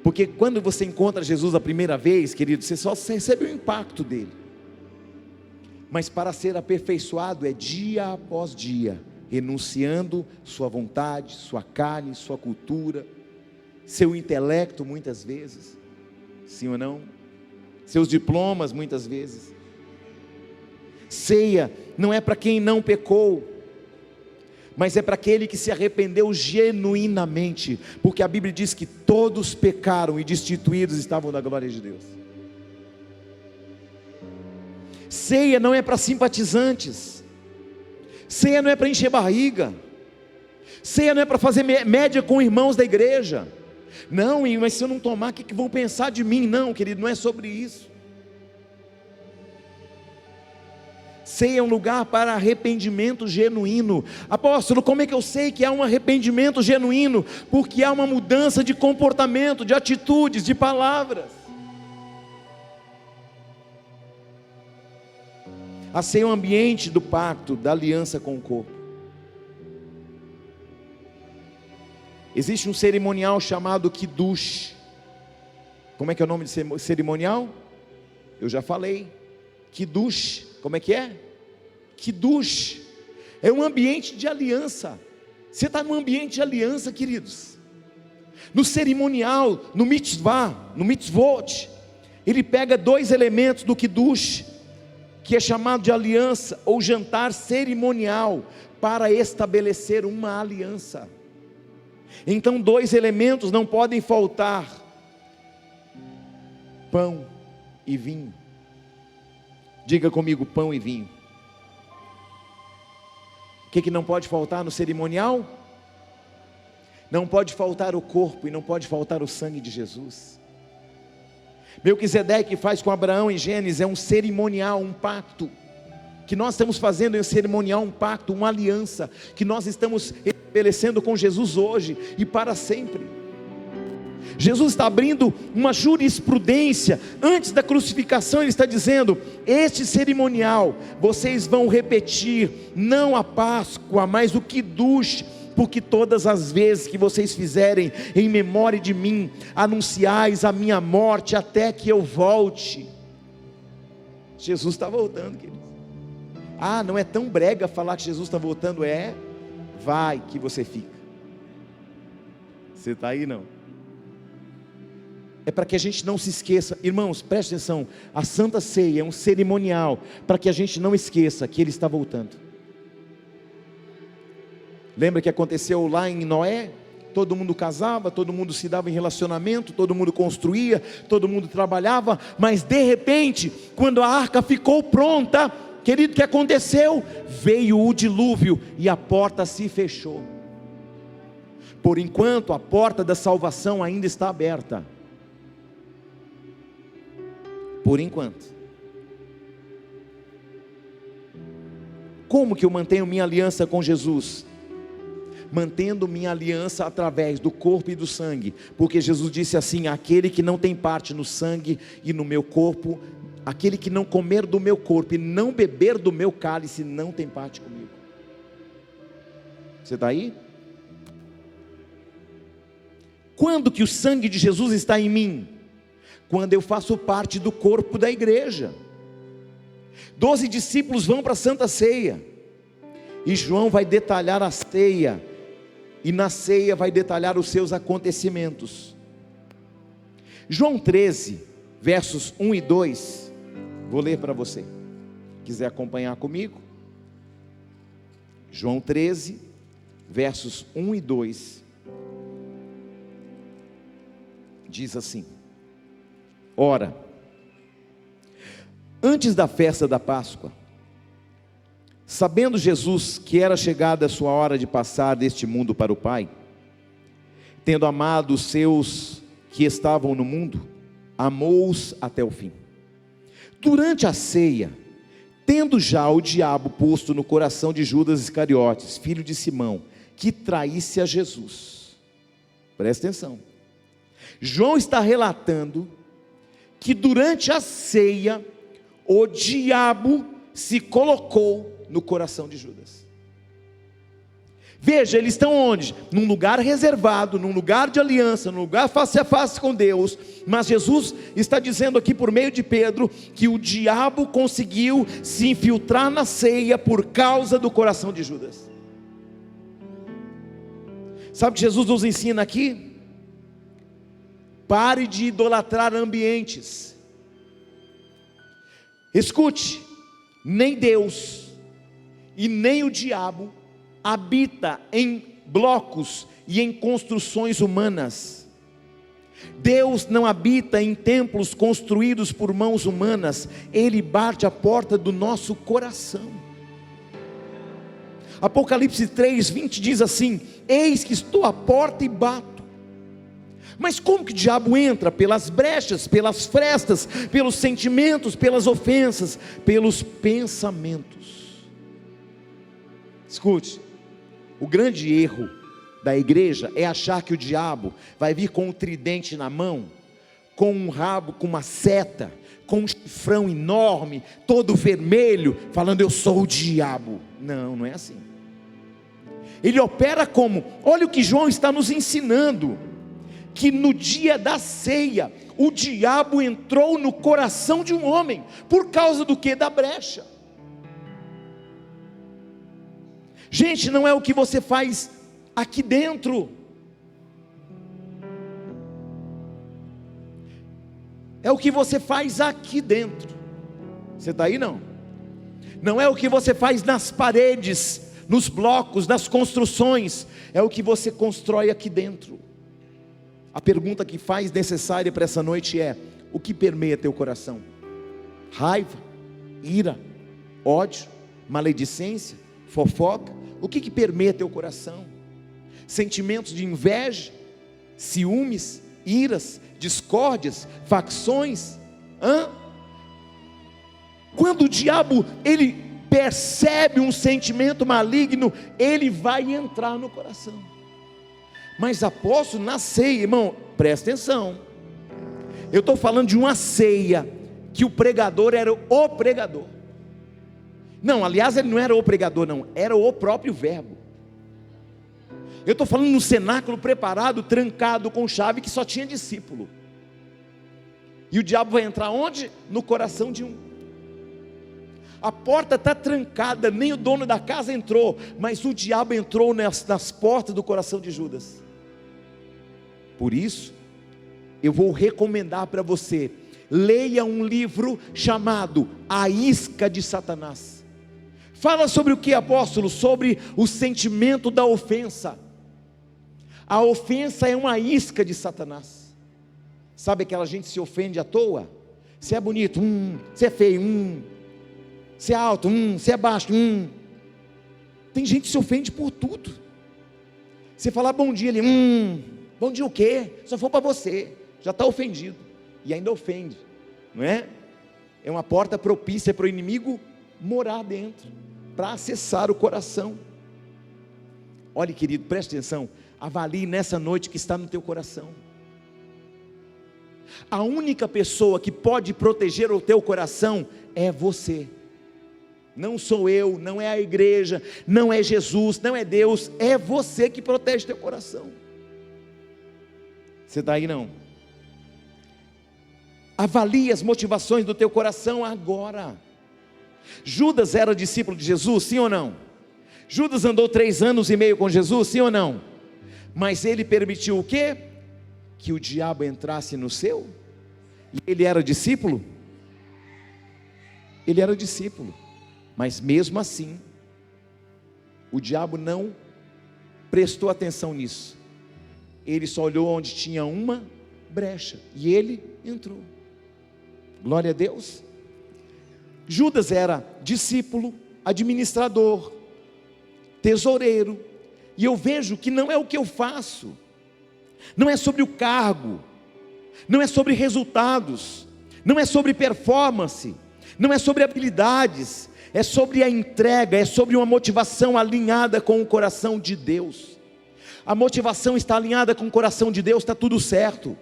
Porque quando você encontra Jesus a primeira vez, querido, você só recebe o impacto dele. Mas para ser aperfeiçoado é dia após dia, renunciando sua vontade, sua carne, sua cultura, seu intelecto muitas vezes, sim ou não? Seus diplomas muitas vezes. Ceia não é para quem não pecou, mas é para aquele que se arrependeu genuinamente, porque a Bíblia diz que todos pecaram e destituídos estavam da glória de Deus. Ceia não é para simpatizantes, ceia não é para encher barriga, ceia não é para fazer média com irmãos da igreja. Não, mas se eu não tomar, o que vão pensar de mim? Não, querido, não é sobre isso. Ceia é um lugar para arrependimento genuíno. Apóstolo, como é que eu sei que há um arrependimento genuíno? Porque há uma mudança de comportamento, de atitudes, de palavras. A ceia é um ambiente do pacto, da aliança com o corpo. Existe um cerimonial chamado Kiddush. Como é que é o nome de cerimonial? Eu já falei. Kiddush, como é que é? Kiddush é um ambiente de aliança. Você está num ambiente de aliança, queridos. No cerimonial, no mitzvah, no mitzvot, ele pega dois elementos do Kiddush, que é chamado de aliança ou jantar cerimonial, para estabelecer uma aliança. Então dois elementos não podem faltar: pão e vinho. Diga comigo: pão e vinho. O que não pode faltar no cerimonial? Não pode faltar o corpo e não pode faltar o sangue de Jesus. Melquisedeque faz com Abraão em Gênesis é um cerimonial, um pacto, que nós estamos fazendo em um cerimonial, um pacto, uma aliança, que nós estamos estabelecendo com Jesus hoje e para sempre. Jesus está abrindo uma jurisprudência. Antes da crucificação ele está dizendo: este cerimonial vocês vão repetir, não a Páscoa, mas o Kiddush, porque todas as vezes que vocês fizerem em memória de mim, anunciais a minha morte até que eu volte. Jesus está voltando, queridos. Ah, não é tão brega falar que Jesus está voltando? É, vai que você fica. Você está aí não? É para que a gente não se esqueça. Irmãos, preste atenção, a Santa Ceia é um cerimonial para que a gente não esqueça que Ele está voltando. Lembra que aconteceu lá em Noé? Todo mundo casava, todo mundo se dava em relacionamento, todo mundo construía, todo mundo trabalhava, mas de repente, quando a arca ficou pronta, querido, o que aconteceu? Veio o dilúvio e a porta se fechou. Por enquanto, a porta da salvação ainda está aberta. Por enquanto. Como que eu mantenho minha aliança com Jesus? Mantendo minha aliança através do corpo e do sangue, porque Jesus disse assim: aquele que não tem parte no sangue e no meu corpo, aquele que não comer do meu corpo e não beber do meu cálice, não tem parte comigo. Você está aí? Quando que o sangue de Jesus está em mim? Quando eu faço parte do corpo da igreja. 12 discípulos vão para a Santa Ceia, e João vai detalhar a ceia, e na ceia vai detalhar os seus acontecimentos. João 13, versos 1 e 2, vou ler para você, quiser acompanhar comigo. João 13, versos 1 e 2, diz assim: ora, antes da festa da Páscoa, sabendo Jesus que era chegada a sua hora de passar deste mundo para o Pai, tendo amado os seus que estavam no mundo, amou-os até o fim. Durante a ceia, tendo já o diabo posto no coração de Judas Iscariotes, filho de Simão, que traísse a Jesus. Presta atenção. João está relatando que durante a ceia, o diabo se colocou no coração de Judas. Veja, eles estão onde? Num lugar reservado, num lugar de aliança, num lugar face a face com Deus, mas Jesus está dizendo aqui por meio de Pedro, que o diabo conseguiu se infiltrar na ceia por causa do coração de Judas. Sabe o que Jesus nos ensina aqui? Pare de idolatrar ambientes. Escute, nem Deus e nem o diabo habita em blocos e em construções humanas. Deus não habita em templos construídos por mãos humanas. Ele bate a porta do nosso coração. Apocalipse 3:20 diz assim: eis que estou à porta e bato. Mas como que o diabo entra? Pelas brechas, pelas frestas, pelos sentimentos, pelas ofensas, pelos pensamentos. Escute, o grande erro da igreja é achar que o diabo vai vir com um tridente na mão, com um rabo, com uma seta, com um chifrão enorme, todo vermelho, falando: eu sou o diabo. Não, não é assim. Ele opera como, olha o que João está nos ensinando, que no dia da ceia, o diabo entrou no coração de um homem, por causa do que? Da brecha. Gente, não é o que você faz aqui dentro, é o que você faz aqui dentro. Você está aí? Não é o que você faz nas paredes, nos blocos, nas construções, é o que você constrói aqui dentro. A pergunta que faz necessária para essa noite é: o que permeia teu coração? Raiva, ira, ódio, maledicência, fofoca? O que permeia teu coração? Sentimentos de inveja, ciúmes, iras, discórdias, facções? Quando o diabo ele percebe um sentimento maligno, ele vai entrar no coração. Mas apóstolo, na ceia, irmão, presta atenção, eu estou falando de uma ceia que o pregador era o pregador. Não, aliás, ele não era o pregador, não, era o próprio verbo. Eu estou falando num cenáculo preparado, trancado com chave, que só tinha discípulo. E o diabo vai entrar onde? No coração de um. A porta está trancada, nem o dono da casa entrou, mas o diabo entrou nas portas do coração de Judas. Por isso, eu vou recomendar para você, leia um livro chamado A Isca de Satanás. Fala sobre o que, apóstolo? Sobre o sentimento da ofensa. A ofensa é uma isca de Satanás. Sabe aquela gente que se ofende à toa? Você é bonito, você é feio, você é alto, você é baixo, Tem gente que se ofende por tudo. Você falar bom dia, ele, bom dia o quê? Só for para você, já está ofendido, e ainda ofende, não é? É uma porta propícia para o inimigo morar dentro, para acessar o coração. Olha, querido, preste atenção, avalie nessa noite que está no teu coração. A única pessoa que pode proteger o teu coração é você. Não sou eu, não é a igreja, não é Jesus, não é Deus, é você que protege teu coração. Você está aí não? Avalie as motivações do teu coração agora. Judas era discípulo de Jesus, sim ou não? Judas andou 3 anos e meio com Jesus, sim ou não? Mas ele permitiu o quê? Que o diabo entrasse no seu? E ele era discípulo? Ele era discípulo. Mas mesmo assim, o diabo não prestou atenção nisso. Ele só olhou onde tinha uma brecha, e ele entrou. Glória a Deus. Judas era discípulo, administrador, tesoureiro, e eu vejo que não é o que eu faço, não é sobre o cargo, não é sobre resultados, não é sobre performance, não é sobre habilidades, é sobre a entrega, é sobre uma motivação alinhada com o coração de Deus. A motivação está alinhada com o coração de Deus, está tudo certo.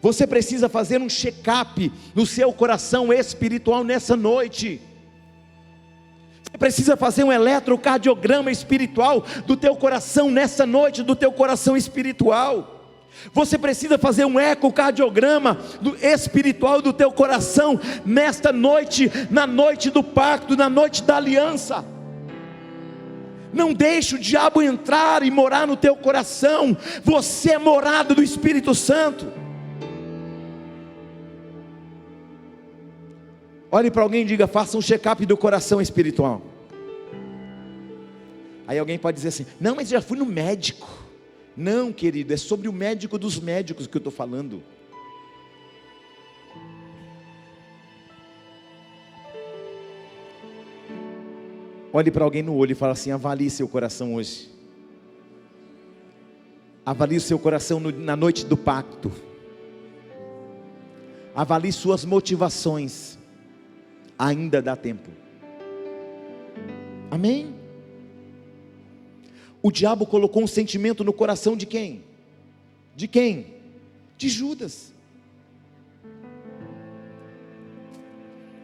Você precisa fazer um check-up no seu coração espiritual nessa noite. Você precisa fazer um eletrocardiograma espiritual do teu coração nessa noite, do teu coração espiritual. Você precisa fazer um ecocardiograma espiritual do teu coração nesta noite, na noite do pacto, na noite da aliança. Não deixe o diabo entrar e morar no teu coração. Você é morada do Espírito Santo. Olhe para alguém e diga: faça um check-up do coração espiritual. Aí alguém pode dizer assim: não, mas já fui no médico. Não, querido, é sobre o médico dos médicos que eu estou falando. Olhe para alguém no olho e fala assim: avalie seu coração hoje. Avalie o seu coração na noite do pacto. Avalie suas motivações. Ainda dá tempo. Amém? O diabo colocou um sentimento no coração de quem? De quem? De Judas.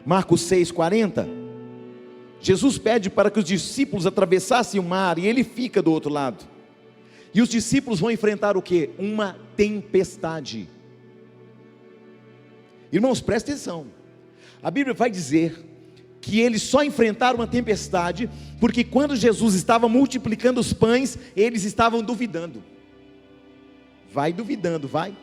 Marcos 6,40. Jesus pede para que os discípulos atravessassem o mar, e ele fica do outro lado. E os discípulos vão enfrentar o quê? Uma tempestade. Irmãos, prestem atenção. A Bíblia vai dizer que eles só enfrentaram uma tempestade, porque quando Jesus estava multiplicando os pães, eles estavam duvidando. Vai duvidando, vai.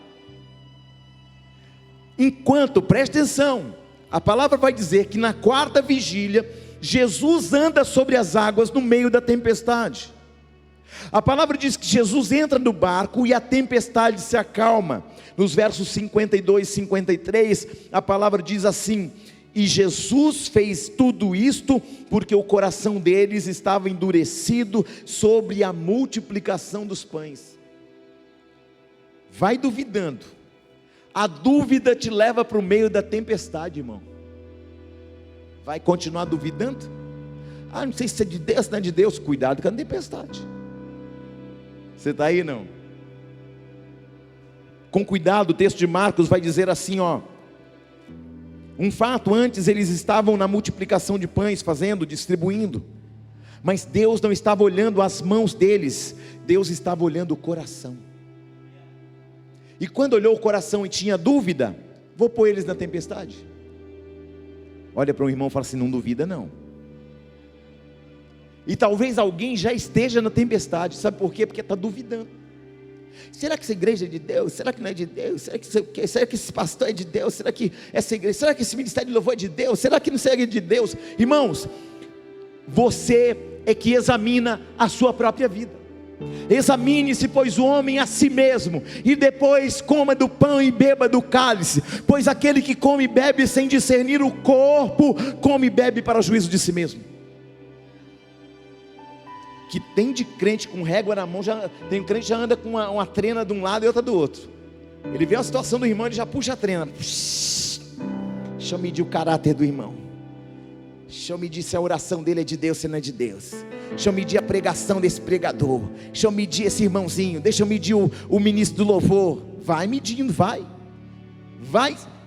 Enquanto, preste atenção, a palavra vai dizer que na 4ª vigília, Jesus anda sobre as águas no meio da tempestade. A palavra diz que Jesus entra no barco e a tempestade se acalma. Nos versos 52 e 53, a palavra diz assim: e Jesus fez tudo isto porque o coração deles estava endurecido sobre a multiplicação dos pães. Vai duvidando. A dúvida te leva para o meio da tempestade, irmão. Vai continuar duvidando? Ah, não sei se é de Deus, não é de Deus. Cuidado com a tempestade. Você está aí, não? Com cuidado, o texto de Marcos vai dizer assim, ó: um fato, antes eles estavam na multiplicação de pães, fazendo, distribuindo, mas Deus não estava olhando as mãos deles, Deus estava olhando o coração. E quando olhou o coração e tinha dúvida, vou pôr eles na tempestade. Olha para um irmão e fala assim: não duvida não. E talvez alguém já esteja na tempestade, sabe por quê? Porque está duvidando. Será que essa igreja é de Deus? Será que não é de Deus? Será que esse pastor é de Deus? Será que essa igreja, será que esse ministério de louvor é de Deus? Será que não segue de Deus? Irmãos, você é que examina a sua própria vida. Examine-se, pois, o homem a si mesmo, e depois coma do pão e beba do cálice, pois aquele que come e bebe sem discernir o corpo, come e bebe para juízo de si mesmo. Que tem de crente com régua na mão, tem um crente que já anda com uma trena de um lado e outra do outro. Ele vê a situação do irmão, ele já puxa a trena. Deixa eu medir o caráter do irmão, deixa eu medir se a oração dele é de Deus, se não é de Deus. Deixa eu medir a pregação desse pregador, deixa eu medir esse irmãozinho, deixa eu medir o ministro do louvor. Vai medindo, vai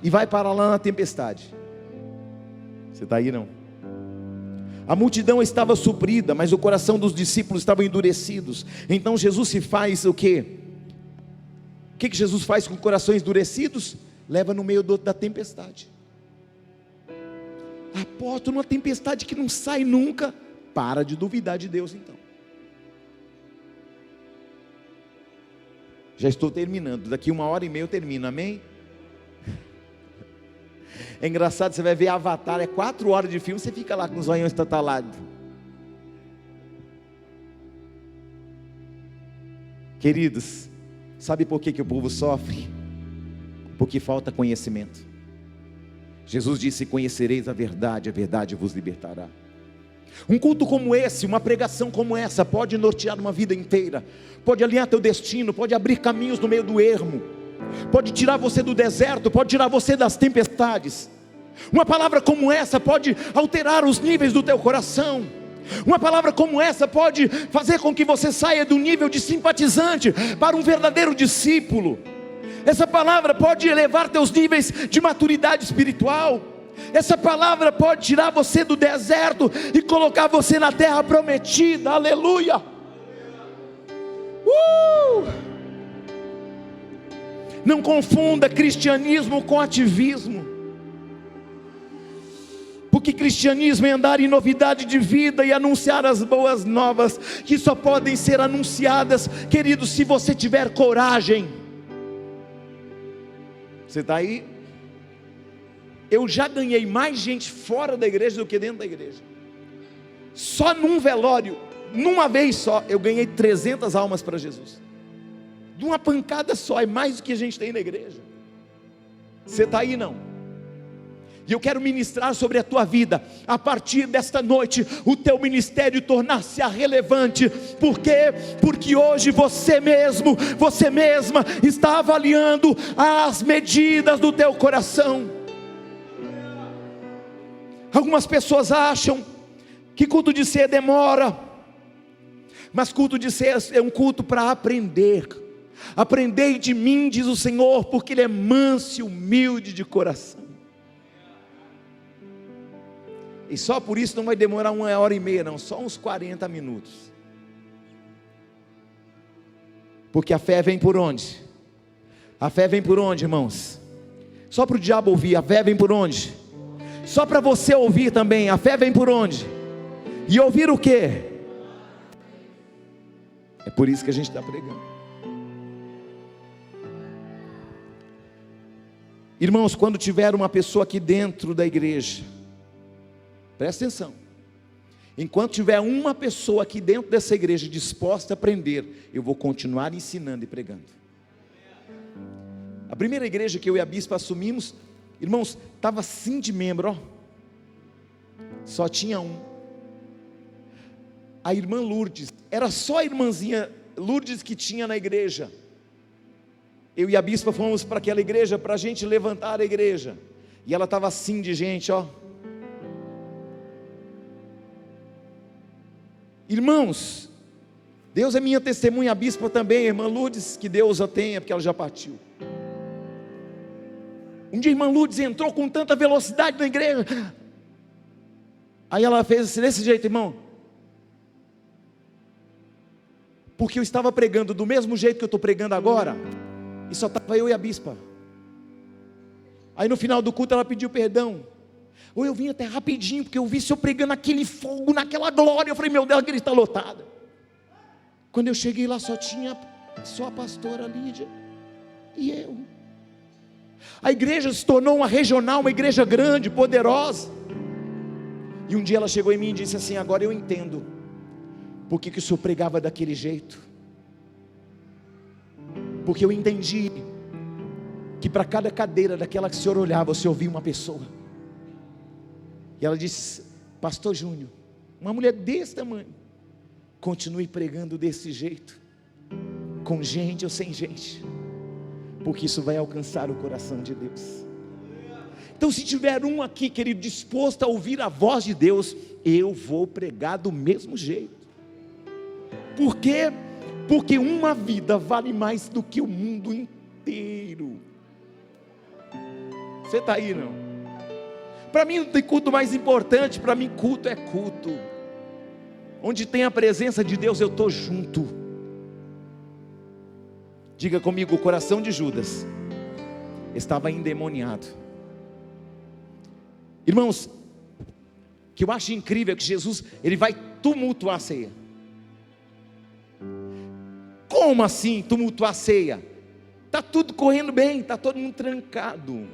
e vai parar lá na tempestade. Você está aí não? A multidão estava suprida, mas o coração dos discípulos estava endurecidos. Então Jesus se faz o quê? O que Jesus faz com corações endurecidos? Leva no meio da tempestade. Apóstolo, numa tempestade que não sai nunca. Para de duvidar de Deus então. Já estou terminando, daqui 1h30 eu termino, amém? É engraçado, você vai ver Avatar, é 4 horas de filme, você fica lá com os olhos estatalados. Queridos, sabe por que o povo sofre? Porque falta conhecimento. Jesus disse: conhecereis a verdade vos libertará. Um culto como esse, uma pregação como essa, pode nortear uma vida inteira, pode alinhar teu destino, pode abrir caminhos no meio do ermo, pode tirar você do deserto, pode tirar você das tempestades. Uma palavra como essa pode alterar os níveis do teu coração. Uma palavra como essa pode fazer com que você saia do nível de simpatizante para um verdadeiro discípulo. Essa palavra pode elevar teus níveis de maturidade espiritual. Essa palavra pode tirar você do deserto e colocar você na terra prometida. Aleluia. Não confunda cristianismo com ativismo, porque cristianismo é andar em novidade de vida e anunciar as boas novas, que só podem ser anunciadas, querido, se você tiver coragem. Você está aí? Eu já ganhei mais gente fora da igreja do que dentro da igreja. Só num velório, numa vez só, eu ganhei 300 almas para Jesus. De uma pancada só, é mais do que a gente tem na igreja. Você está aí não? E eu quero ministrar sobre a tua vida, a partir desta noite, o teu ministério tornar-se relevante. Por quê? Porque hoje você mesmo, você mesma, está avaliando as medidas do teu coração. Algumas pessoas acham que culto de ceia demora, mas culto de ceia é um culto para aprender. Aprendei de mim, diz o Senhor, porque Ele é manso e humilde de coração. E só por isso não vai demorar 1h30 não, só uns 40 minutos. Porque a fé vem por onde? A fé vem por onde, irmãos? Só para o diabo ouvir, a fé vem por onde? Só para você ouvir também, a fé vem por onde? E ouvir o quê? É por isso que a gente está pregando. Irmãos, quando tiver uma pessoa aqui dentro da igreja, presta atenção, enquanto tiver uma pessoa aqui dentro dessa igreja disposta a aprender, eu vou continuar ensinando e pregando. A primeira igreja que eu e a bispa assumimos, irmãos, estava assim de membro, ó. Só tinha um. A irmã Lourdes, era só a irmãzinha Lourdes que tinha na igreja. Eu e a bispa fomos para aquela igreja para a gente levantar a igreja, e ela estava assim de gente, ó. Irmãos, Deus é minha testemunha, a bispa também, a irmã Lourdes, que Deus a tenha, porque ela já partiu. Um dia a irmã Lourdes entrou com tanta velocidade na igreja, aí ela fez assim, desse jeito, irmão, porque eu estava pregando do mesmo jeito que eu estou pregando agora, e só estava eu e a bispa. Aí no final do culto ela pediu perdão. Ou eu vim até rapidinho, porque eu vi o senhor pregando aquele fogo, naquela glória. Eu falei, meu Deus, a igreja está lotada. Quando eu cheguei lá só tinha Só a pastora Lídia e eu. A igreja se tornou uma regional, uma igreja grande, poderosa. E um dia ela chegou em mim e disse assim: agora eu entendo por que o senhor pregava daquele jeito. Porque eu entendi que para cada cadeira daquela que o senhor olhava, você ouvia uma pessoa. E ela disse: pastor Júnior, uma mulher desse tamanho, continue pregando desse jeito, com gente ou sem gente, porque isso vai alcançar o coração de Deus. Então, se tiver um aqui, querido, disposto a ouvir a voz de Deus, eu vou pregar do mesmo jeito. Por quê? Porque uma vida vale mais do que o mundo inteiro. Você está aí, não? Para mim não tem culto mais importante. Para mim culto é culto. Onde tem a presença de Deus, eu estou junto. Diga comigo: o coração de Judas estava endemoniado. Irmãos, o que eu acho incrível é que Jesus, ele vai tumultuar a ceia. Como assim tumultuar a ceia? Está tudo correndo bem, está todo mundo trancado.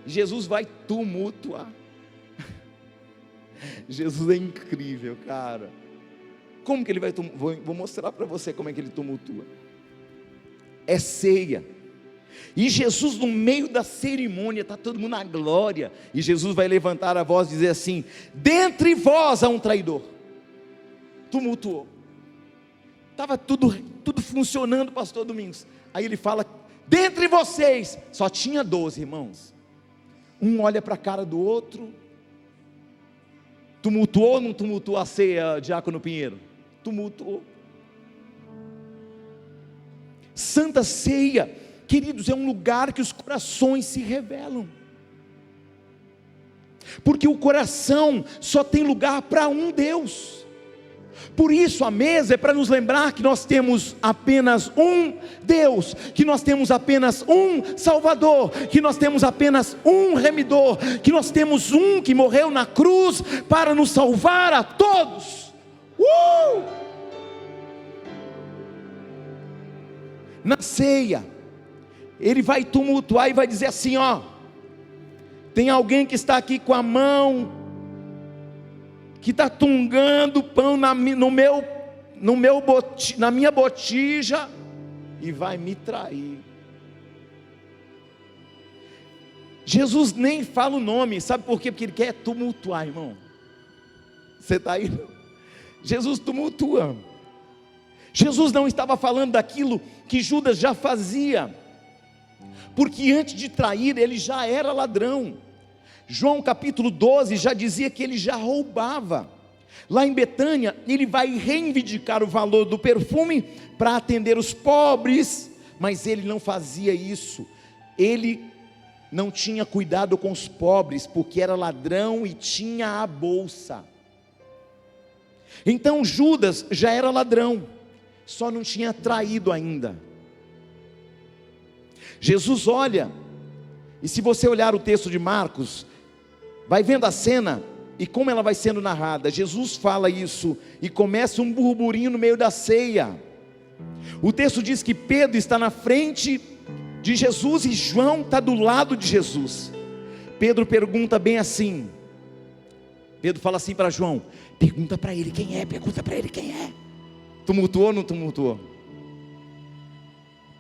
Jesus vai tumultuar. Jesus é incrível, cara. Como que ele vai tumultuar? Vou mostrar para você como é que ele tumultua. É ceia. E Jesus, no meio da cerimônia, está todo mundo na glória, e Jesus vai levantar a voz e dizer assim: dentre vós há um traidor. Tumultuou. Estava tudo funcionando, pastor Domingos. Aí ele fala: dentre vocês, só tinha 12 irmãos. Um olha para a cara do outro. Tumultuou ou não tumultuou a ceia, Diácono Pinheiro? Tumultuou. Santa Ceia, queridos, é um lugar que os corações se revelam. Porque o coração só tem lugar para um Deus. Por isso a mesa é para nos lembrar que nós temos apenas um Deus, que nós temos apenas um Salvador, que nós temos apenas um Remidor, que nós temos um que morreu na cruz para nos salvar a todos. Na ceia, ele vai tumultuar e vai dizer assim: ó, tem alguém que está aqui com a mão, que está tungando pão na minha botija, e vai me trair. Jesus nem fala o nome, sabe por quê? Porque ele quer tumultuar, irmão. Você está aí? Jesus tumultua. Jesus não estava falando daquilo que Judas já fazia, porque antes de trair ele já era ladrão. João capítulo 12 já dizia que ele já roubava. Lá em Betânia ele vai reivindicar o valor do perfume para atender os pobres, mas ele não fazia isso. Ele não tinha cuidado com os pobres, porque era ladrão e tinha a bolsa. Então Judas já era ladrão, só não tinha traído ainda. Jesus olha, e se você olhar o texto de Marcos, vai vendo a cena e como ela vai sendo narrada. Jesus fala isso e começa um burburinho no meio da ceia. O texto diz que Pedro está na frente de Jesus e João está do lado de Jesus. Pedro pergunta bem assim, Pedro fala assim para João: pergunta para ele quem é, pergunta para ele quem é. Tumultuou ou não tumultuou?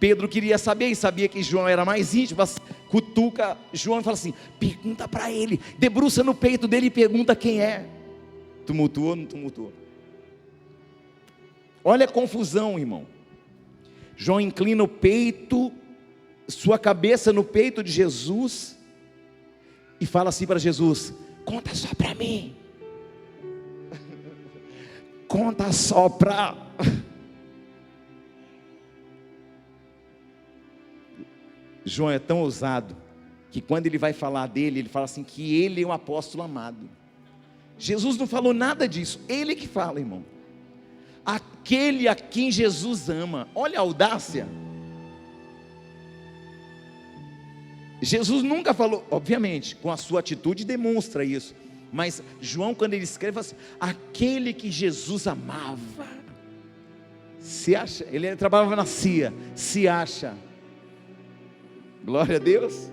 Pedro queria saber e sabia que João era mais íntimo, cutuca João e fala assim: pergunta para ele, debruça no peito dele e pergunta quem é. Tumultuou ou não tumultuou? Olha a confusão, irmão. João inclina o peito, sua cabeça no peito de Jesus, e fala assim para Jesus: conta só para mim. Conta só para... João é tão ousado, que quando ele vai falar dele, ele fala assim, que ele é um apóstolo amado. Jesus não falou nada disso, ele que fala, irmão. Aquele a quem Jesus ama. Olha a audácia. Jesus nunca falou, obviamente, com a sua atitude demonstra isso, mas João, quando ele escreve assim, aquele que Jesus amava. Se acha, ele trabalhava na CIA, se acha. Glória a Deus.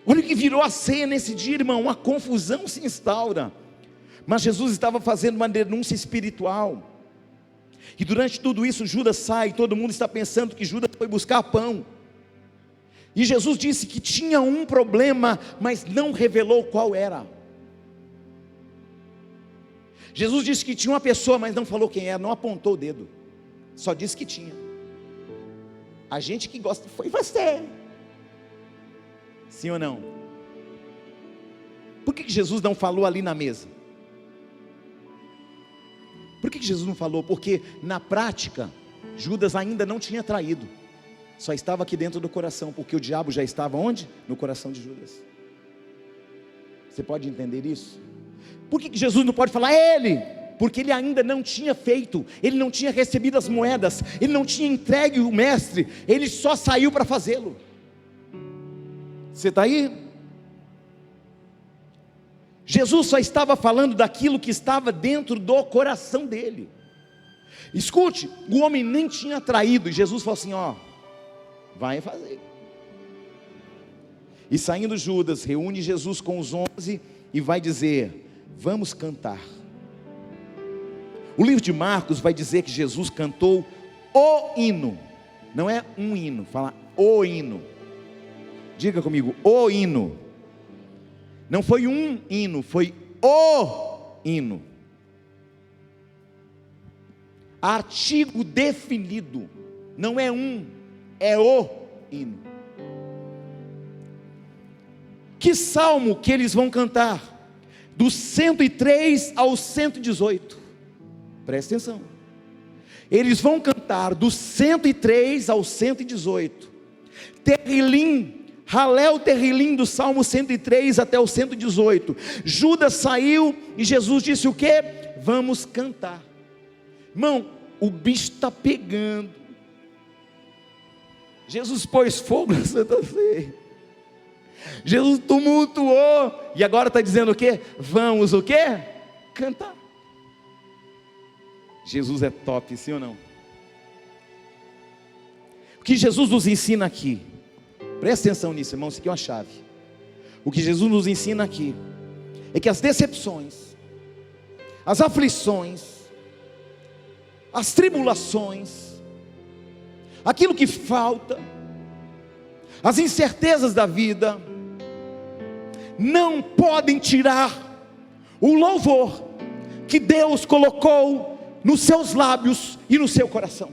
Olha o que virou a ceia nesse dia, irmão, uma confusão se instaura. Mas Jesus estava fazendo uma denúncia espiritual. E durante tudo isso Judas sai, todo mundo está pensando que Judas foi buscar pão. E Jesus disse que tinha um problema, mas não revelou qual era. Jesus disse que tinha uma pessoa, mas não falou quem era, não apontou o dedo, só disse que tinha. A gente que gosta, foi você. Sim ou não? Por que Jesus não falou ali na mesa? Por que Jesus não falou? Porque na prática, Judas ainda não tinha traído, só estava aqui dentro do coração, porque o diabo já estava onde? No coração de Judas. Você pode entender isso? Por que Jesus não pode falar ele? Porque ele ainda não tinha feito, ele não tinha recebido as moedas, ele não tinha entregue o mestre, ele só saiu para fazê-lo. Você está aí? Jesus só estava falando daquilo que estava dentro do coração dele. Escute, o homem nem tinha traído, e Jesus falou assim: ó, vai fazer. E saindo Judas, reúne Jesus com os 11 e vai dizer: vamos cantar. O livro de Marcos vai dizer que Jesus cantou o hino, não é um hino, fala o hino. Diga comigo, o hino. Não foi um hino, foi o hino. Artigo definido, não é um, é o hino. Que salmo que eles vão cantar? Do 103 ao 118. Presta atenção. Eles vão cantar do 103 ao 118. Terrilim, Halel Terrilim, do Salmo 103 até o 118. Judas saiu e Jesus disse o quê? Vamos cantar. Irmão, o bicho está pegando. Jesus pôs fogo na Santa Ceia. Jesus tumultuou, e agora está dizendo o quê? Vamos o quê? Cantar. Jesus é top, sim ou não? O que Jesus nos ensina aqui, presta atenção nisso, irmão, isso aqui é uma chave. O que Jesus nos ensina aqui, é que as decepções, as aflições, as tribulações, aquilo que falta, as incertezas da vida, não podem tirar o louvor que Deus colocou nos seus lábios e no seu coração.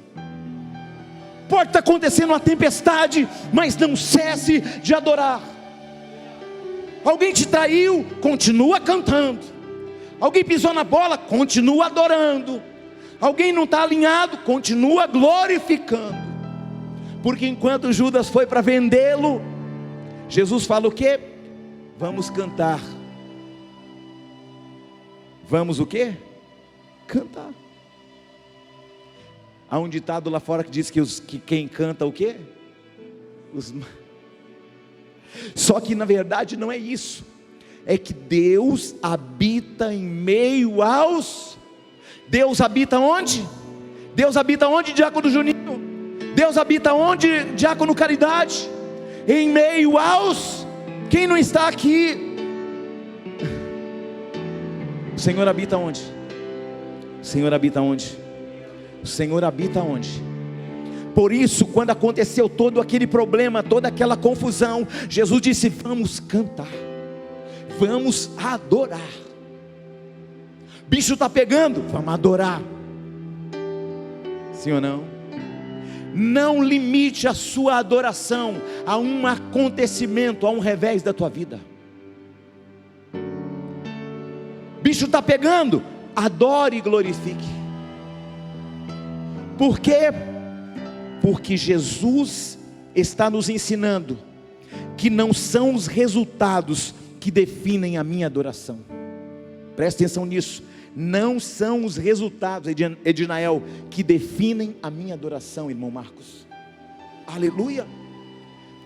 Pode estar acontecendo uma tempestade, mas não cesse de adorar. Alguém te traiu, continua cantando. Alguém pisou na bola, continua adorando. Alguém não está alinhado, continua glorificando. Porque enquanto Judas foi para vendê-lo, Jesus fala o quê? Vamos cantar. Vamos o quê? Cantar. Há um ditado lá fora que diz que quem canta o quê? Só que na verdade não é isso. É que Deus habita em meio aos... Deus habita onde? Deus habita onde, diácono Juninho? Deus habita onde, diácono Caridade? Em meio aos... Quem não está aqui? O Senhor habita onde? O Senhor habita onde? O Senhor habita onde? Por isso, quando aconteceu todo aquele problema, toda aquela confusão, Jesus disse: vamos cantar, vamos adorar. Bicho está pegando, vamos adorar. Sim ou não? Não limite a sua adoração a um acontecimento, a um revés da tua vida. Bicho está pegando, adore e glorifique. Por quê? Porque Jesus está nos ensinando que não são os resultados que definem a minha adoração. Presta atenção nisso. Não são os resultados, Edinael, que definem a minha adoração, irmão Marcos. Aleluia.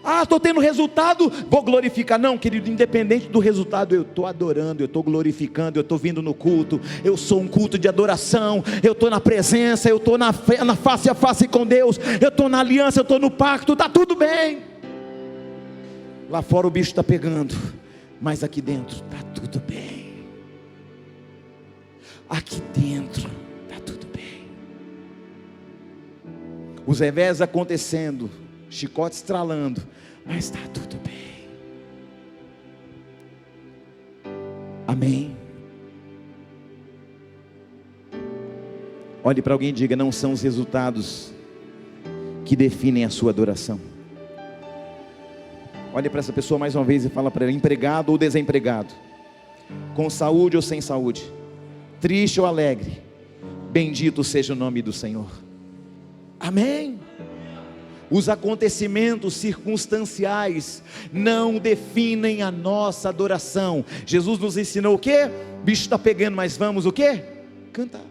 Ah, estou tendo resultado, vou glorificar. Não, querido, independente do resultado, eu estou adorando, eu estou glorificando, eu estou vindo no culto. Eu sou um culto de adoração, eu estou na presença, eu estou na face a face com Deus, eu estou na aliança, eu estou no pacto, está tudo bem. Lá fora o bicho está pegando, mas aqui dentro está tudo bem. Aqui dentro está tudo bem. Os revés acontecendo, chicote estralando, mas está tudo bem. Amém. Olhe para alguém e diga: não são os resultados que definem a sua adoração. Olhe para essa pessoa mais uma vez e fala para ela: empregado ou desempregado, com saúde ou sem saúde, triste ou alegre, bendito seja o nome do Senhor. Amém. Os acontecimentos circunstanciais não definem a nossa adoração. Jesus nos ensinou o quê? O bicho está pegando, mas vamos o quê? Cantar.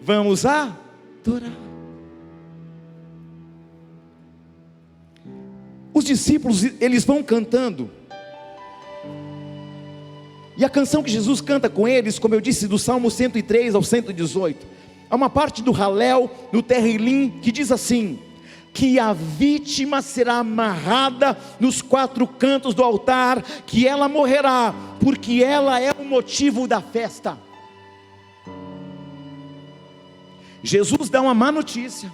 Vamos adorar. Os discípulos, eles vão cantando. E a canção que Jesus canta com eles, como eu disse, do Salmo 103 ao 118, há uma parte do Halel, no Terrilim, que diz assim: que a vítima será amarrada nos 4 cantos do altar, que ela morrerá, porque ela é o motivo da festa. Jesus dá uma má notícia.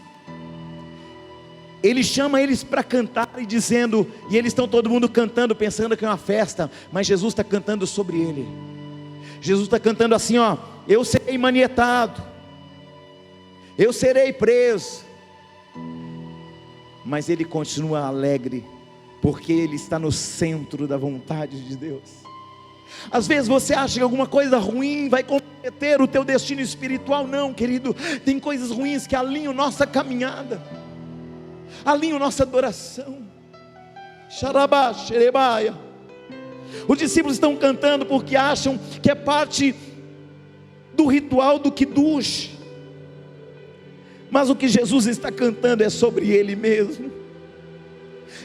Ele chama eles para cantar e dizendo, e eles estão todo mundo cantando, pensando que é uma festa, mas Jesus está cantando sobre ele. Jesus está cantando assim, ó: eu serei manietado, eu serei preso, mas ele continua alegre, porque ele está no centro da vontade de Deus. Às vezes você acha que alguma coisa ruim vai comprometer o teu destino espiritual. Não, querido, tem coisas ruins que alinham nossa caminhada, alinham nossa adoração. Xarabá, xerebaia. Os discípulos estão cantando porque acham que é parte do ritual do Kiddush, mas o que Jesus está cantando é sobre Ele mesmo.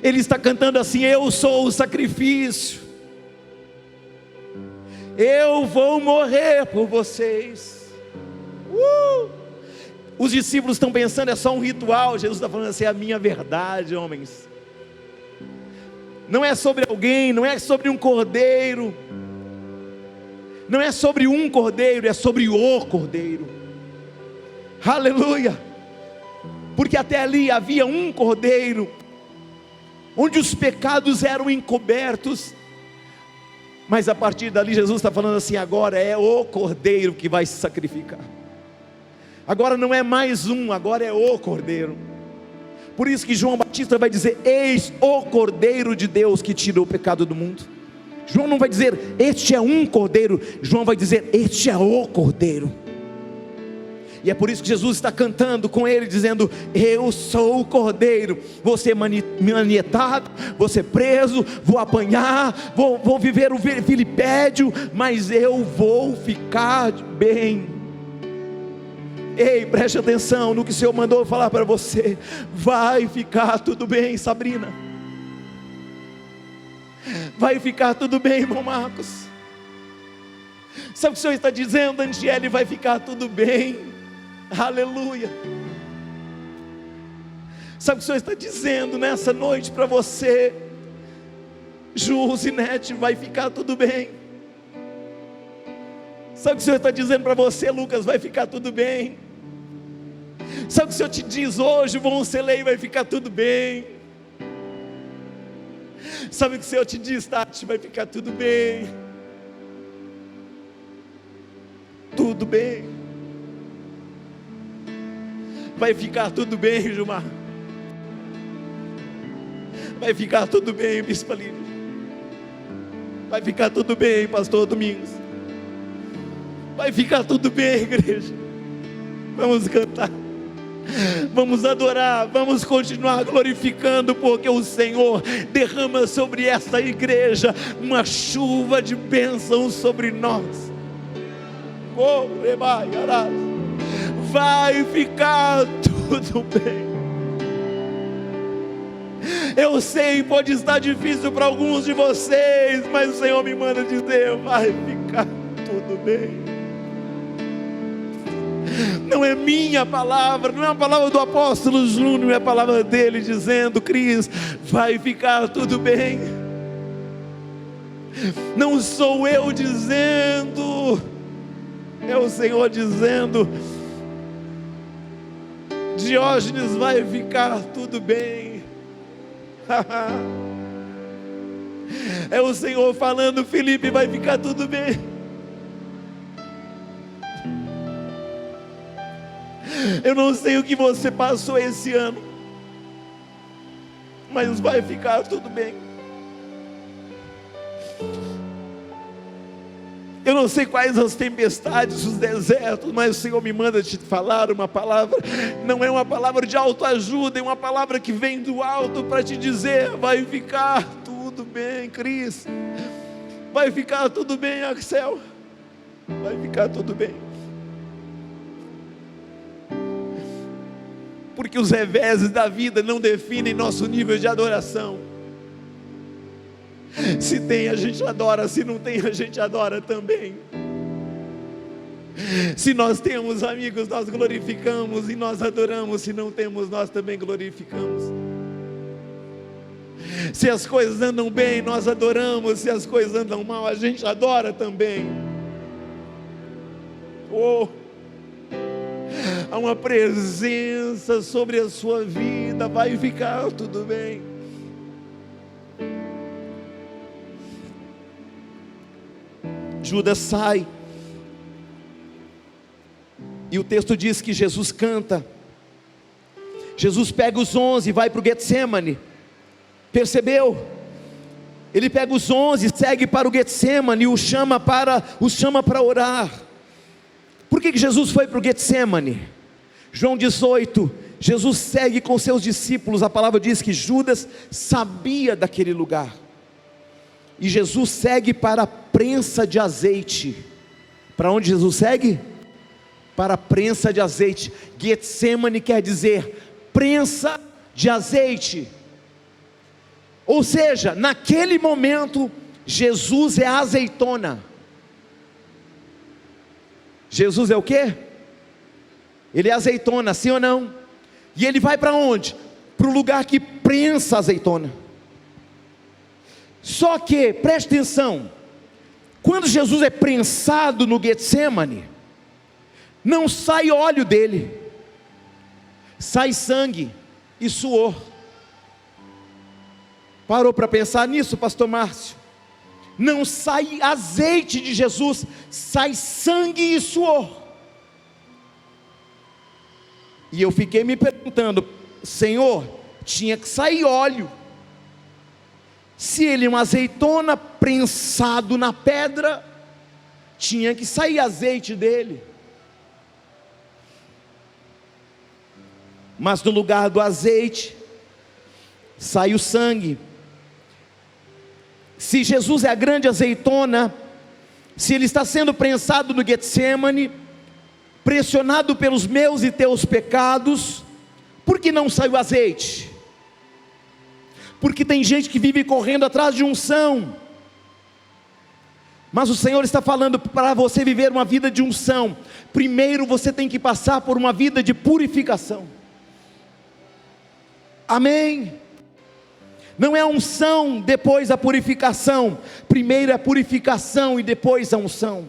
Ele está cantando assim: eu sou o sacrifício, eu vou morrer por vocês. Os discípulos estão pensando é só um ritual. Jesus está falando assim: é a minha verdade, homens. Não é sobre alguém, não é sobre um cordeiro, não é sobre um cordeiro, é sobre o cordeiro. Aleluia. Porque até ali havia um cordeiro, onde os pecados eram encobertos, mas a partir dali Jesus está falando assim: agora é o cordeiro que vai se sacrificar. Agora não é mais um, agora é o cordeiro. Por isso que João Batista vai dizer: eis o cordeiro de Deus que tirou o pecado do mundo. João não vai dizer este é um cordeiro, João vai dizer este é o cordeiro. E é por isso que Jesus está cantando com ele, dizendo: eu sou o cordeiro, vou ser manietado, vou ser preso, vou apanhar, vou viver o vilipédio, mas eu vou ficar bem. Ei, preste atenção no que o Senhor mandou falar para você: vai ficar tudo bem, Sabrina. Vai ficar tudo bem, irmão Marcos. Sabe o que o Senhor está dizendo, Angele? Vai ficar tudo bem. Aleluia. Sabe o que o Senhor está dizendo nessa noite para você, Ju, Zinete? Vai ficar tudo bem. Sabe o que o Senhor está dizendo para você, Lucas? Vai ficar tudo bem. Sabe o que o Senhor te diz hoje, Voncelei? Vai ficar tudo bem. Sabe o que o Senhor te diz, Tati? Vai ficar tudo bem. Tudo bem. Vai ficar tudo bem, Gilmar. Vai ficar tudo bem, Bispa Lívia. Vai ficar tudo bem, Pastor Domingos. Vai ficar tudo bem, igreja. Vamos cantar, vamos adorar, vamos continuar glorificando, porque o Senhor derrama sobre esta igreja uma chuva de bênçãos sobre nós. Vai ficar tudo bem. Eu sei, pode estar difícil para alguns de vocês, mas o Senhor me manda dizer: vai ficar tudo bem. Não é minha palavra, não é a palavra do apóstolo Júnior, é a palavra dele dizendo: Cris, vai ficar tudo bem. Não sou eu dizendo, é o Senhor dizendo: Diógenes, vai ficar tudo bem. É o Senhor falando: Felipe, vai ficar tudo bem. Eu não sei o que você passou esse ano, mas vai ficar tudo bem. Eu não sei quais as tempestades, os desertos, mas o Senhor me manda te falar uma palavra. Não é uma palavra de autoajuda, é uma palavra que vem do alto para te dizer: vai ficar tudo bem, Cris. Vai ficar tudo bem, Axel. Vai ficar tudo bem. Porque os reveses da vida não definem nosso nível de adoração. Se tem, a gente adora. Se não tem, a gente adora também. Se nós temos amigos, nós glorificamos e nós adoramos. Se não temos, nós também glorificamos. Se as coisas andam bem, nós adoramos. Se as coisas andam mal, a gente adora também. Oh, há uma presença sobre a sua vida. Vai ficar tudo bem. Judas sai, e o texto diz que Jesus canta. Jesus pega os 11 e vai para o Getsemane. Percebeu? Ele pega os 11, segue para o Getsemane e os chama para orar. Por que Jesus foi para o Getsemane? João 18, Jesus segue com seus discípulos. A palavra diz que Judas sabia daquele lugar, e Jesus segue para a prensa de azeite. Para onde Jesus segue? Para a prensa de azeite. Getsemane quer dizer prensa de azeite. Ou seja, naquele momento, Jesus é a azeitona. Jesus é o quê? Ele é azeitona, sim ou não? E ele vai para onde? Para o lugar que prensa a azeitona. Só que, preste atenção, quando Jesus é prensado no Getsemane, não sai óleo dele, sai sangue e suor. Parou para pensar nisso, pastor Márcio? Não sai azeite de Jesus, sai sangue e suor. E eu fiquei me perguntando: Senhor, tinha que sair óleo. Se ele é uma azeitona prensado na pedra, tinha que sair azeite dele. Mas no lugar do azeite, sai o sangue. Se Jesus é a grande azeitona, se ele está sendo prensado no Getsemane, pressionado pelos meus e teus pecados, por que não sai o azeite? Porque tem gente que vive correndo atrás de unção, mas o Senhor está falando: para você viver uma vida de unção, primeiro você tem que passar por uma vida de purificação. Amém? Não é a unção, depois a purificação. Primeiro é a purificação e depois a unção.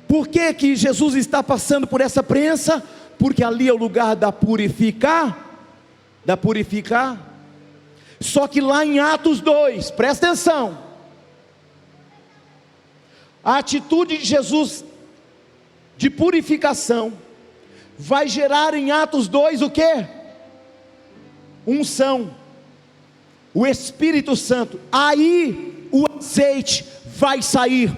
Por que Jesus está passando por essa prensa? Porque ali é o lugar da purificar. Só que lá em Atos 2, presta atenção, a atitude de Jesus de purificação vai gerar em Atos 2 o quê? Unção, o Espírito Santo. Aí o azeite vai sair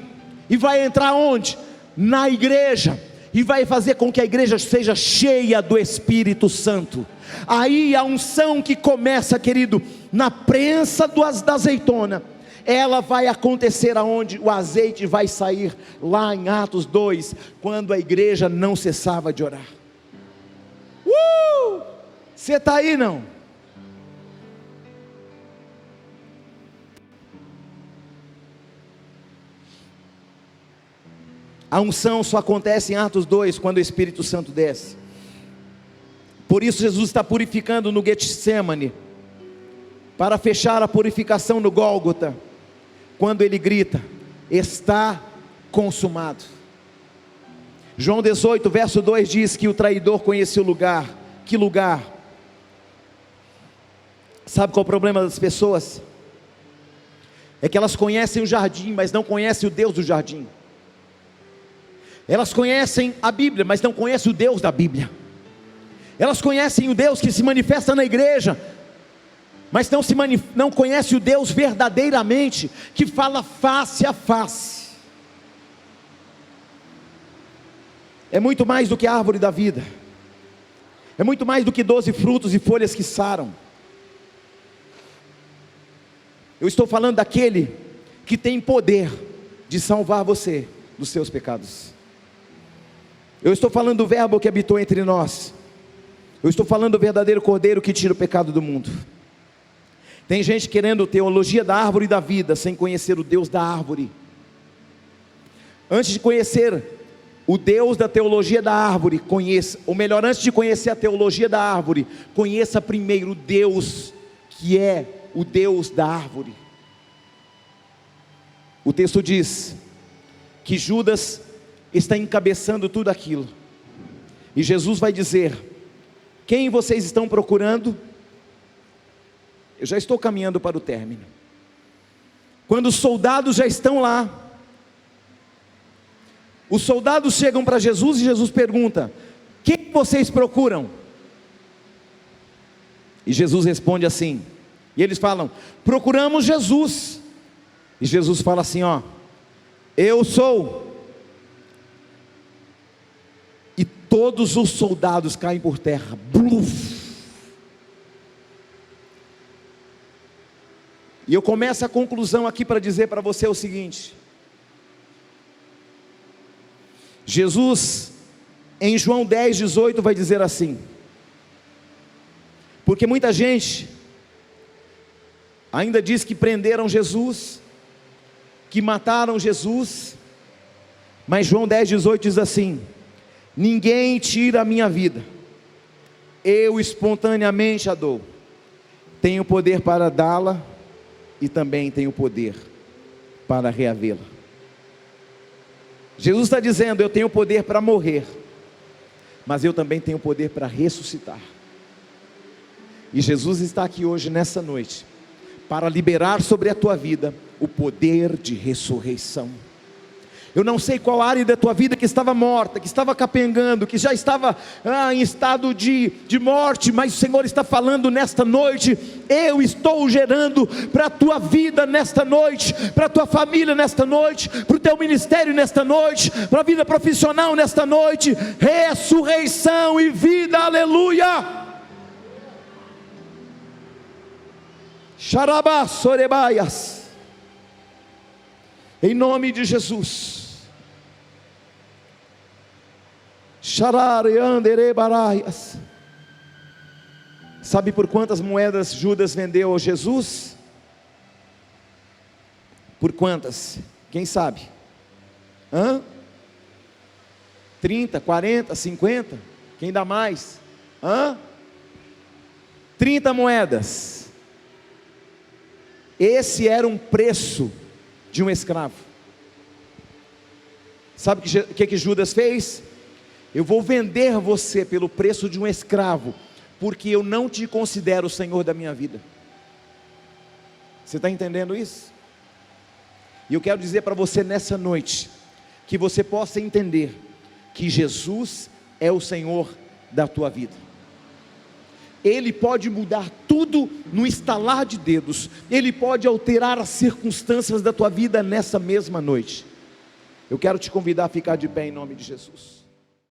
e vai entrar onde? Na igreja, e vai fazer com que a igreja seja cheia do Espírito Santo. Aí a unção que começa, querido, na prensa da azeitona, ela vai acontecer aonde? O azeite vai sair lá em Atos 2, quando a igreja não cessava de orar. Você está aí não? A unção só acontece em Atos 2, quando o Espírito Santo desce. Por isso Jesus está purificando no Getsemane, para fechar a purificação no Gólgota, quando ele grita: está consumado. João 18, verso 2 diz que o traidor conhecia o lugar. Que lugar? Sabe qual é o problema das pessoas? É que elas conhecem o jardim, mas não conhecem o Deus do jardim. Elas conhecem a Bíblia, mas não conhecem o Deus da Bíblia. Elas conhecem o Deus que se manifesta na igreja, mas não conhecem o Deus verdadeiramente, que fala face a face. É muito mais do que a árvore da vida. É muito mais do que 12 frutos e folhas que saram. Eu estou falando daquele que tem poder de salvar você dos seus pecados. Eu estou falando do verbo que habitou entre nós. Eu estou falando do verdadeiro cordeiro que tira o pecado do mundo. Tem gente querendo teologia da árvore da vida, sem conhecer o Deus da árvore. Antes de conhecer o Deus da teologia da árvore, conheça, ou melhor, antes de conhecer a teologia da árvore, conheça primeiro o Deus que é o Deus da árvore. O texto diz que Judas está encabeçando tudo aquilo, e Jesus vai dizer: quem vocês estão procurando? Eu já estou caminhando para o término. Quando os soldados já estão lá, os soldados chegam para Jesus e Jesus pergunta: quem vocês procuram? E Jesus responde assim, e eles falam: procuramos Jesus. E Jesus fala assim: ó, eu sou. E todos os soldados caem por terra. Bluf. E eu começo a conclusão aqui para dizer para você o seguinte: Jesus, em João 10, 18, vai dizer assim, porque muita gente ainda diz que prenderam Jesus, que mataram Jesus, mas João 10, 18 diz assim: ninguém tira a minha vida, eu espontaneamente a dou, tenho poder para dá-la, e também tenho poder para reavê-la. Jesus está dizendo: eu tenho poder para morrer, mas eu também tenho poder para ressuscitar. E Jesus está aqui hoje, nessa noite, para liberar sobre a tua vida o poder de ressurreição. Eu não sei qual área da tua vida que estava morta, que estava capengando, que já estava em estado de morte, mas o Senhor está falando nesta noite: eu estou gerando para a tua vida nesta noite, para a tua família nesta noite, para o teu ministério nesta noite, para a vida profissional nesta noite, ressurreição e vida, aleluia. Xarabá sorebaias, em nome de Jesus. Sabe por quantas moedas Judas vendeu a Jesus? Por quantas? Quem sabe? 30, 40, 50? Quem dá mais? 30 moedas. Esse era um preço de um escravo. Sabe o que Judas fez? Eu vou vender você pelo preço de um escravo, porque eu não te considero o Senhor da minha vida. Você está entendendo isso? E eu quero dizer para você nessa noite, que você possa entender que Jesus é o Senhor da tua vida. Ele pode mudar tudo no estalar de dedos. Ele pode alterar as circunstâncias da tua vida nessa mesma noite. Eu quero te convidar a ficar de pé em nome de Jesus.